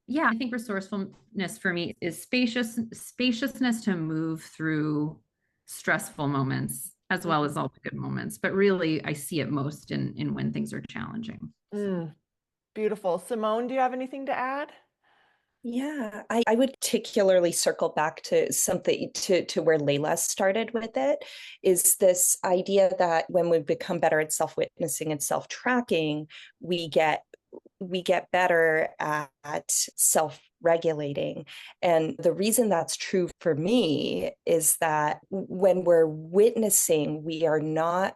yeah, I think resourcefulness for me is spaciousness to move through stressful moments as well as all the good moments. But really, I see it most in when things are challenging. Beautiful. Simone, do you have anything to add? Yeah, I would particularly circle back to something to where Laila started with it, is this idea that when we become better at self-witnessing and self-tracking, we get better at self-regulating. And the reason that's true for me is that when we're witnessing, we are not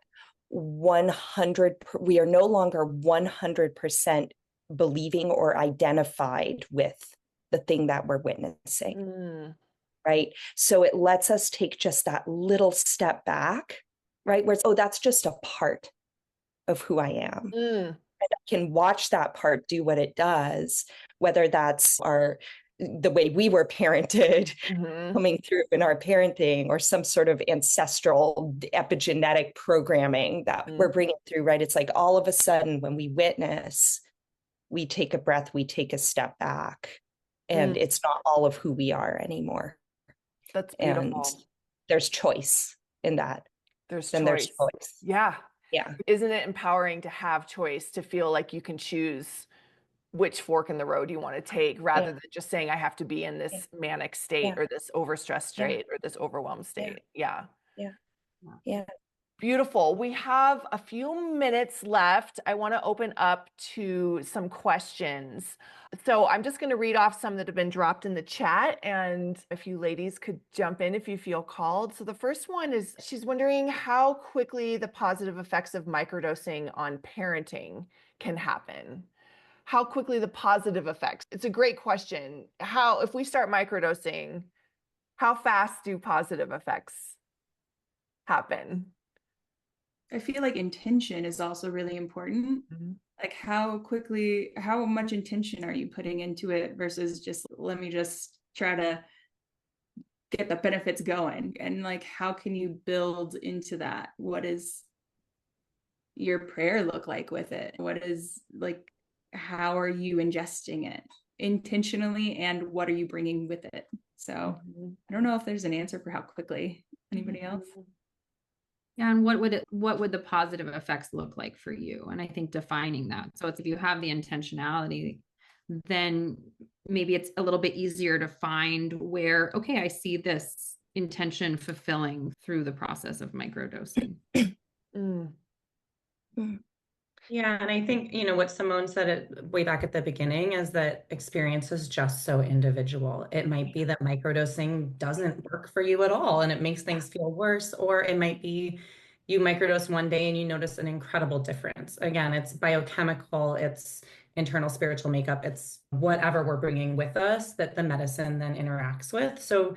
100, we are no longer 100% believing or identified with the thing that we're witnessing, right? So it lets us take just that little step back, right? Where it's, oh, that's just a part of who I am. And I can watch that part do what it does, whether that's the way we were parented, coming through in our parenting, or some sort of ancestral epigenetic programming that we're bringing through, right? It's like all of a sudden when we witness, we take a breath, we take a step back, and it's not all of who we are anymore. That's beautiful. And there's choice in that. There's choice. Yeah. Yeah. Isn't it empowering to have choice, to feel like you can choose which fork in the road you want to take, rather than just saying, I have to be in this manic state or this overstressed state or this overwhelmed state. Yeah. Beautiful. We have a few minutes left. I want to open up to some questions. So I'm just going to read off some that have been dropped in the chat, and if you ladies could jump in if you feel called. So the first one is, she's wondering how quickly the positive effects of microdosing on parenting can happen. How quickly the positive effects? It's a great question. If we start microdosing, how fast do positive effects happen? I feel like intention is also really important. Like how much intention are you putting into it versus just, let me just try to get the benefits going? And like, how can you build into that? What does your prayer look like with it? How are you ingesting it intentionally, and what are you bringing with it? So I don't know if there's an answer for how quickly. Anybody else? Yeah, and what would the positive effects look like for you? And I think defining that. So it's, if you have the intentionality, then maybe it's a little bit easier to find where, okay, I see this intention fulfilling through the process of microdosing. Yeah, and I think, what Simone said way back at the beginning is that experience is just so individual. It might be that microdosing doesn't work for you at all and it makes things feel worse, or it might be you microdose one day and you notice an incredible difference. Again, it's biochemical, it's internal spiritual makeup, it's whatever we're bringing with us that the medicine then interacts with. So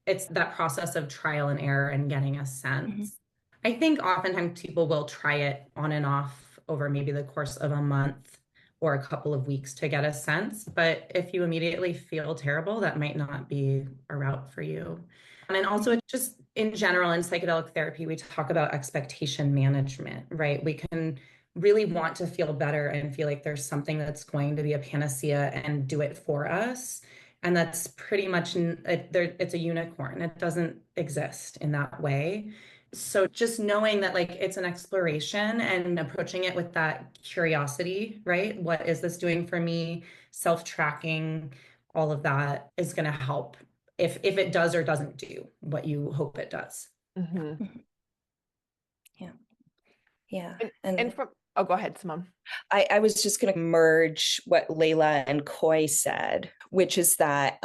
it's that process of trial and error and getting a sense. I think oftentimes people will try it on and off over maybe the course of a month or a couple of weeks to get a sense. But if you immediately feel terrible, that might not be a route for you. And also, it's just in general, in psychedelic therapy, we talk about expectation management, right? We can really want to feel better and feel like there's something that's going to be a panacea and do it for us. And that's pretty much, it's a unicorn. It doesn't exist in that way. So just knowing that like it's an exploration and approaching it with that curiosity, right? What is this doing for me? Self-tracking, all of that is going to help if it does or doesn't do what you hope it does. Yeah. And from, oh, go ahead, Simone. I was just going to merge what Laila and Coy said, which is that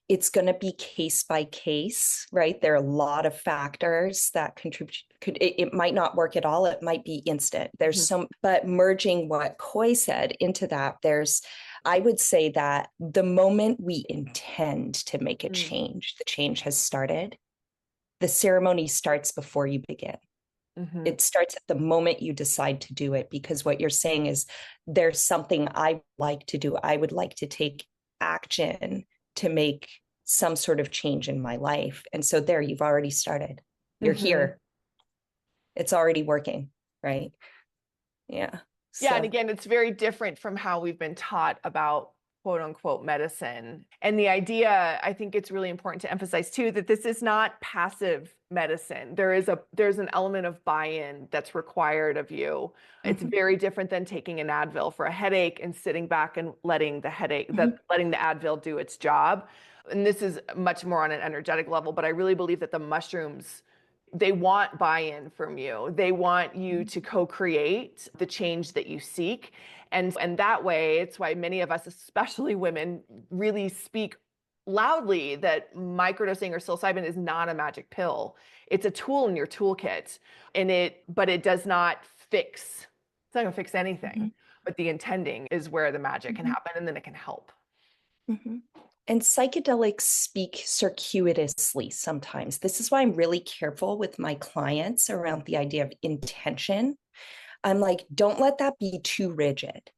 it's going to be case by case, right? There are a lot of factors that contribute. It might not work at all. It might be instant. There's but merging what Coy said into that, I would say that the moment we intend to make a change, the change has started. The ceremony starts before you begin. Mm-hmm. It starts at the moment you decide to do it, because what you're saying is there's something I like to do. I would like to take action to make some sort of change in my life. And so there, you've already started. You're Mm-hmm. here. It's already working, right? Yeah. Yeah. So. And again, it's very different from how we've been taught about quote unquote medicine. And the idea, I think it's really important to emphasize too, that this is not passive medicine. There's an element of buy-in that's required of you. It's very different than taking an Advil for a headache and sitting back and letting the Advil do its job. And this is much more on an energetic level, but I really believe that the mushrooms, they want buy-in from you. They want you to co-create the change that you seek. And that way, it's why many of us, especially women, really speak loudly that microdosing or psilocybin is not a magic pill. It's a tool in your toolkit, but it does not fix, it's not gonna fix anything. But the intending is where the magic can happen, and then it can help. And psychedelics speak circuitously sometimes. This is why I'm really careful with my clients around the idea of intention. I'm like, don't let that be too rigid.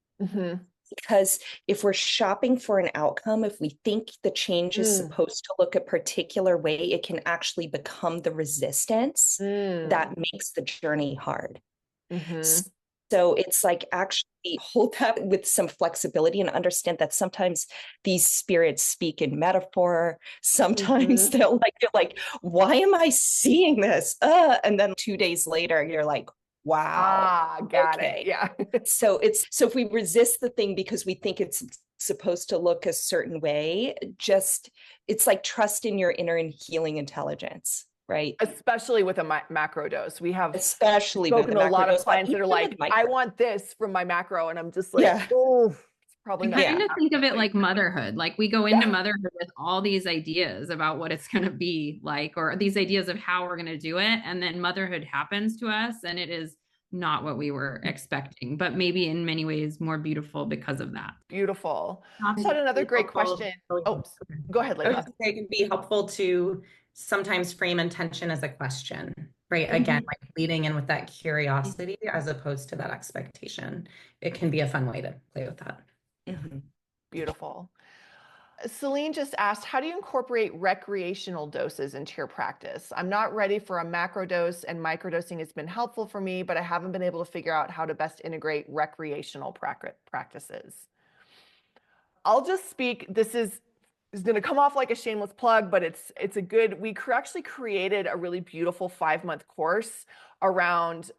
Because if we're shopping for an outcome, if we think the change is supposed to look a particular way, it can actually become the resistance that makes the journey hard. So it's like actually hold that with some flexibility and understand that sometimes these spirits speak in metaphor. Sometimes you're like, why am I seeing this? And then 2 days later, you're like, wow. Got it. Yeah. So if we resist the thing because we think it's supposed to look a certain way, it's like trust in your inner and healing intelligence. Right. Especially with a macro dose. We have spoken to a lot of clients that are like, I want this from my macro. And I'm just like, oh, it's probably not. I kind of think of it like motherhood. Like we go into motherhood with all these ideas about what it's going to be like, or these ideas of how we're going to do it. And then motherhood happens to us and it is not what we were expecting, but maybe in many ways more beautiful because of that. Beautiful. I just had another great question. Oh, go ahead, Laila. It can be helpful to sometimes frame intention as a question, right? Again, like leading in with that curiosity as opposed to that expectation. It can be a fun way to play with that. Beautiful. Celine just asked, how do you incorporate recreational doses into your practice? I'm not ready for a macro dose, and microdosing has been helpful for me, but I haven't been able to figure out how to best integrate recreational practices. I'll just speak, this is going to come off like a shameless plug, but it's a good, we actually created a really beautiful 5-month course around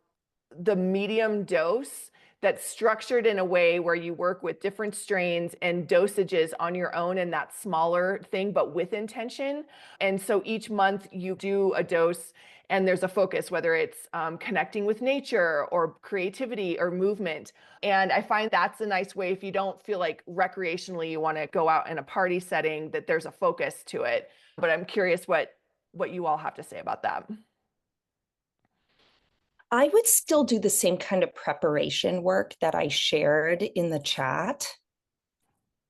the medium dose that's structured in a way where you work with different strains and dosages on your own in that smaller thing, but with intention. And so each month you do a dose and there's a focus, whether it's connecting with nature or creativity or movement. And I find that's a nice way, if you don't feel like recreationally you want to go out in a party setting, that there's a focus to it. But I'm curious what you all have to say about that. I would still do the same kind of preparation work that I shared in the chat,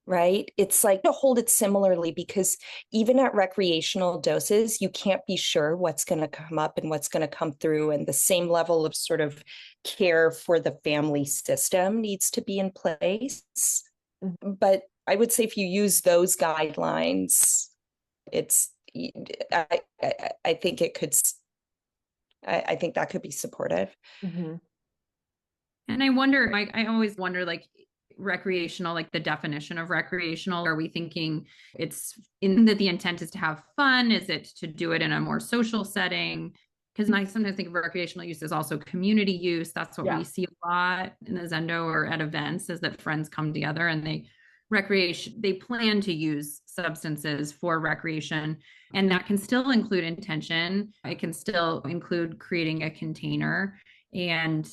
right? It's like to hold it similarly, because even at recreational doses, you can't be sure what's going to come up and what's going to come through. And the same level of sort of care for the family system needs to be in place. But I would say if you use those guidelines, I think it could, I think that could be supportive. And I wonder, I always wonder, like recreational, like the definition of recreational, are we thinking it's in that the intent is to have fun? Is it to do it in a more social setting? Because I sometimes think of recreational use as also community use. That's what we see a lot in the Zendo or at events, is that friends come together and they plan to use substances for recreation, and that can still include intention. It can still include creating a container. And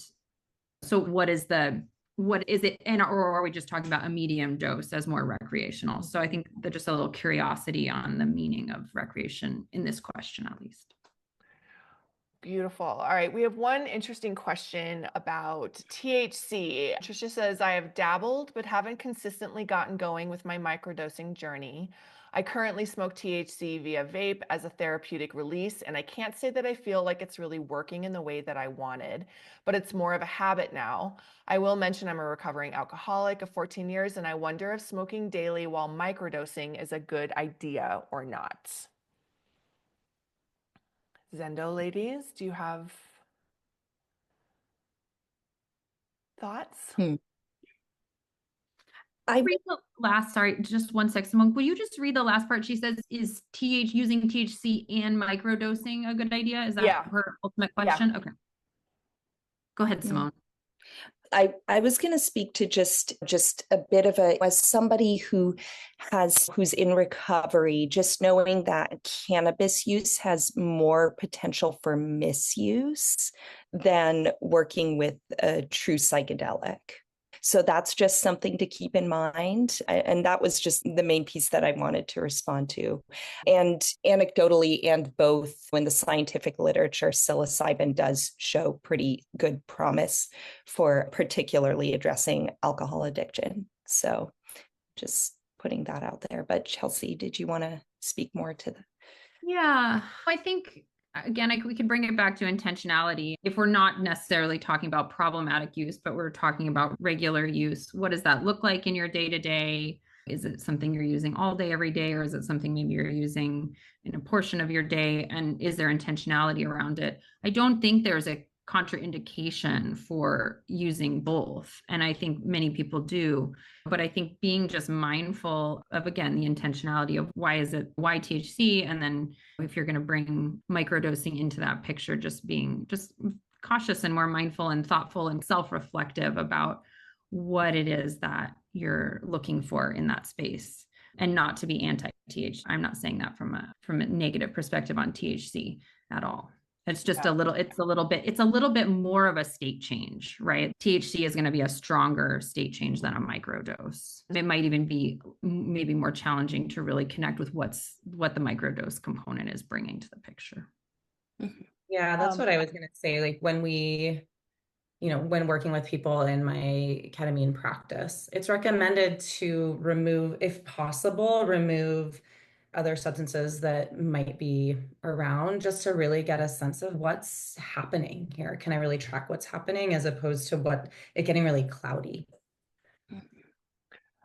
so what is it, and or are we just talking about a medium dose as more recreational? So I think that just a little curiosity on the meaning of recreation in this question, at least. Beautiful. All right. We have one interesting question about THC. Tricia says, I have dabbled, but haven't consistently gotten going with my microdosing journey. I currently smoke THC via vape as a therapeutic release, and I can't say that I feel like it's really working in the way that I wanted, but it's more of a habit now. I will mention I'm a recovering alcoholic of 14 years, and I wonder if smoking daily while microdosing is a good idea or not. Zendo ladies, do you have thoughts? I Read the last, sorry, just one sec, Simone. Will you just read the last part? She says, is using THC and microdosing a good idea? Is that her ultimate question? Okay. Go ahead, Simone. I was going to speak to just a bit of as somebody who's in recovery, just knowing that cannabis use has more potential for misuse than working with a true psychedelic. So that's just something to keep in mind. And that was just the main piece that I wanted to respond to. And anecdotally, and both in the scientific literature, psilocybin does show pretty good promise for particularly addressing alcohol addiction. So just putting that out there. But Chelsea, did you want to speak more to that? Yeah, I think again, we could bring it back to intentionality. If we're not necessarily talking about problematic use, but we're talking about regular use, what does that look like in your day to day? Is it something you're using all day, every day, or is it something maybe you're using in a portion of your day? And is there intentionality around it? I don't think there's a contraindication for using both. And I think many people do. But I think being just mindful of, again, the intentionality of why THC? And then if you're going to bring microdosing into that picture, just being just cautious and more mindful and thoughtful and self-reflective about what it is that you're looking for in that space, and not to be anti-THC. I'm not saying that from a negative perspective on THC at all. It's just it's a little bit more of a state change, right? THC is going to be a stronger state change than a microdose. It might even be maybe more challenging to really connect with what the microdose component is bringing to the picture. Yeah, that's what I was going to say. Like when when working with people in my ketamine practice, it's recommended to remove, if possible, other substances that might be around, just to really get a sense of what's happening here. Can I really track what's happening, as opposed to it getting really cloudy?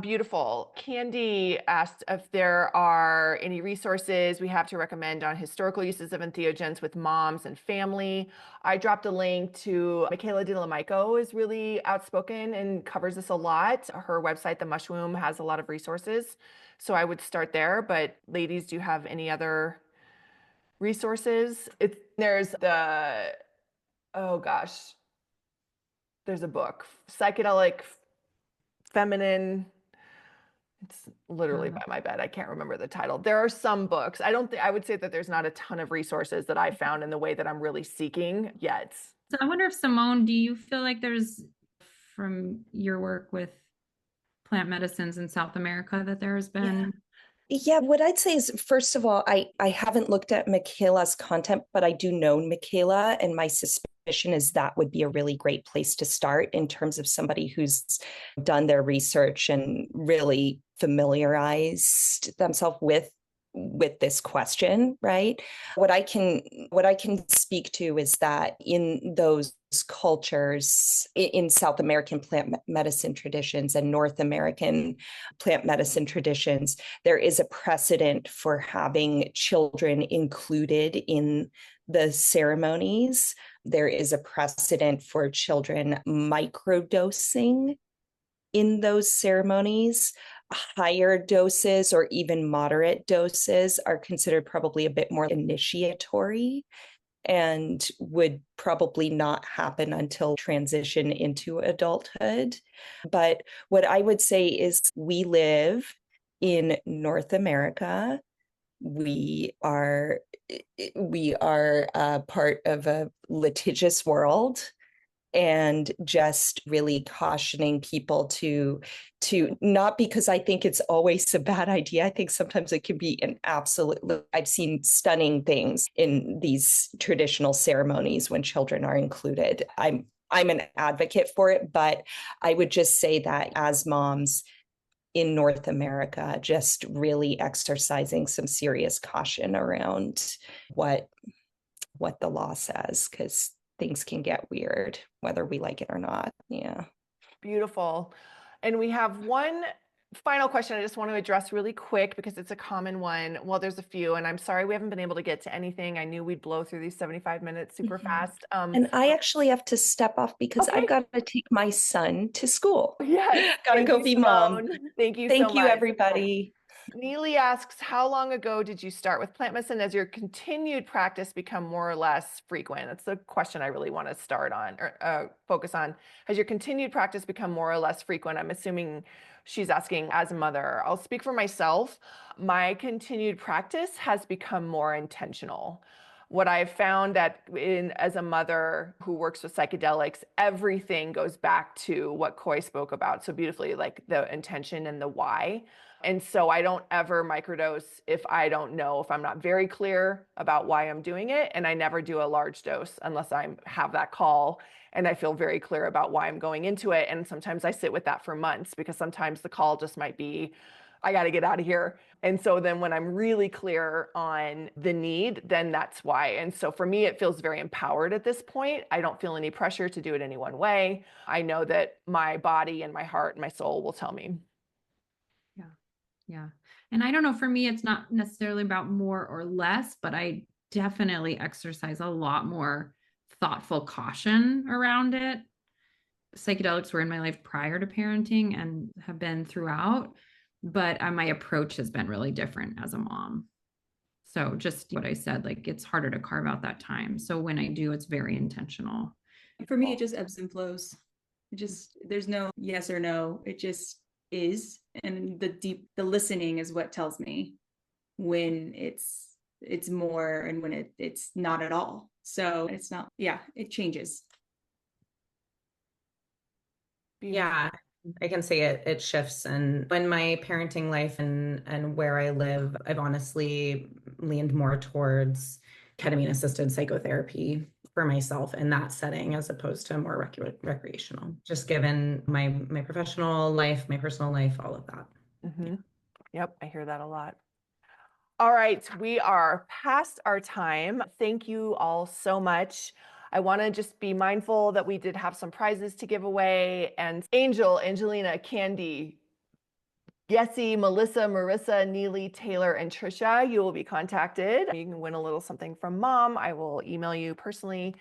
Beautiful. Candy asked if there are any resources we have to recommend on historical uses of entheogens with moms and family. I dropped a link to Michaela De La Mico, is really outspoken and covers this a lot. Her website, The Mushroom, has a lot of resources. So I would start there. But ladies, do you have any other resources? There's a book, Psychedelic Feminine. It's literally by my bed. I can't remember the title. There are some books. I would say that there's not a ton of resources that I found in the way that I'm really seeking yet. So I wonder if, Simone, do you feel like there's, from your work with plant medicines in South America, that there has been... Yeah, what I'd say is, first of all, I haven't looked at Michaela's content, but I do know Michaela, and my suspicion is that would be a really great place to start in terms of somebody who's done their research and really familiarized themselves with this question, right? What I can speak to is that in those cultures, in South American plant medicine traditions and North American plant medicine traditions, there is a precedent for having children included in the ceremonies. There is a precedent for children microdosing in those ceremonies. Higher doses or even moderate doses are considered probably a bit more initiatory and would probably not happen until transition into adulthood. But what I would say is, we live in North America. We are part of a litigious world, and just really cautioning people to not, because I think it's always a bad idea. I think sometimes it can be an absolute. I've seen stunning things in these traditional ceremonies when children are included. I'm an advocate for it, but I would just say that as moms, in North America, just really exercising some serious caution around what the law says, because things can get weird, whether we like it or not. Yeah. Beautiful. And we have one final question I just want to address really quick because it's a common one. Well, there's a few, and I'm sorry we haven't been able to get to anything. I knew we'd blow through these 75 minutes super fast. And I actually have to step off because I've got to take my son to school. Yes. Gotta go be mom. Thank you so Thank you, much. everybody. Neely asks, how long ago did you start with plant medicine? Has your continued practice become more or less frequent? That's the question I really want to start on or focus on. Has your continued practice become more or less frequent? I'm assuming she's asking as a mother. I'll speak for myself. My continued practice has become more intentional. What I've found that as a mother who works with psychedelics, everything goes back to what Coy spoke about so beautifully, like the intention and the why. And so I don't ever microdose if I don't know, if I'm not very clear about why I'm doing it. And I never do a large dose unless I have that call and I feel very clear about why I'm going into it. And sometimes I sit with that for months because sometimes the call just might be, I got to get out of here. And so then when I'm really clear on the need, then that's why. And so for me, it feels very empowered at this point. I don't feel any pressure to do it any one way. I know that my body and my heart and my soul will tell me. Yeah. And I don't know, for me, it's not necessarily about more or less, but I definitely exercise a lot more thoughtful caution around it. Psychedelics were in my life prior to parenting and have been throughout, but my approach has been really different as a mom. So just what I said, like it's harder to carve out that time. So when I do, it's very intentional. For me, it just ebbs and flows. There's no yes or no. It just is. And the listening is what tells me when it's more and when it's not at all. So it's not, yeah, it changes. Yeah, I can say it shifts. And in my parenting life and where I live, I've honestly leaned more towards ketamine assisted psychotherapy for myself in that setting as opposed to more recreational, just given my professional life, my personal life, all of that. Mm-hmm. Yep, I hear that a lot. All right, we are past our time. Thank you all so much. I want to just be mindful that we did have some prizes to give away. And Angelina, Candy, Yessie, Melissa, Marissa, Neely, Taylor, and Trisha, you will be contacted. You can win a little something from Mom. I will email you personally.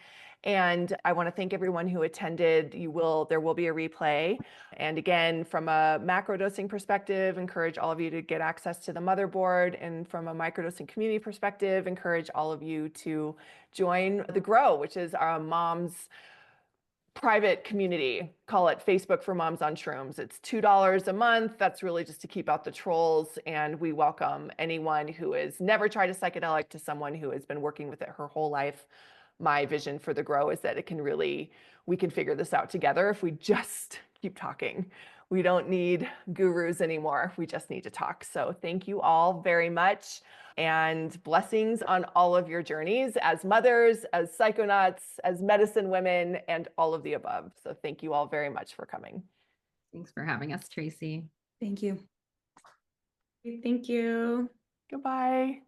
And I want to thank everyone who attended. There will be a replay. And again, from a macrodosing perspective, encourage all of you to get access to the motherboard. And from a microdosing community perspective, encourage all of you to join the Grow, which is our Mom's private community. Call it Facebook for Moms on Shrooms. It's $2 a month. That's really just to keep out the trolls. And we welcome anyone who has never tried a psychedelic to someone who has been working with it her whole life. My vision for the Grow is that we can figure this out together if we just keep talking. We don't need gurus anymore. We just need to talk. So thank you all very much. And blessings on all of your journeys as mothers, as psychonauts, as medicine women, and all of the above. So thank you all very much for coming. Thanks for having us, Tracey. Thank you. Thank you. Goodbye.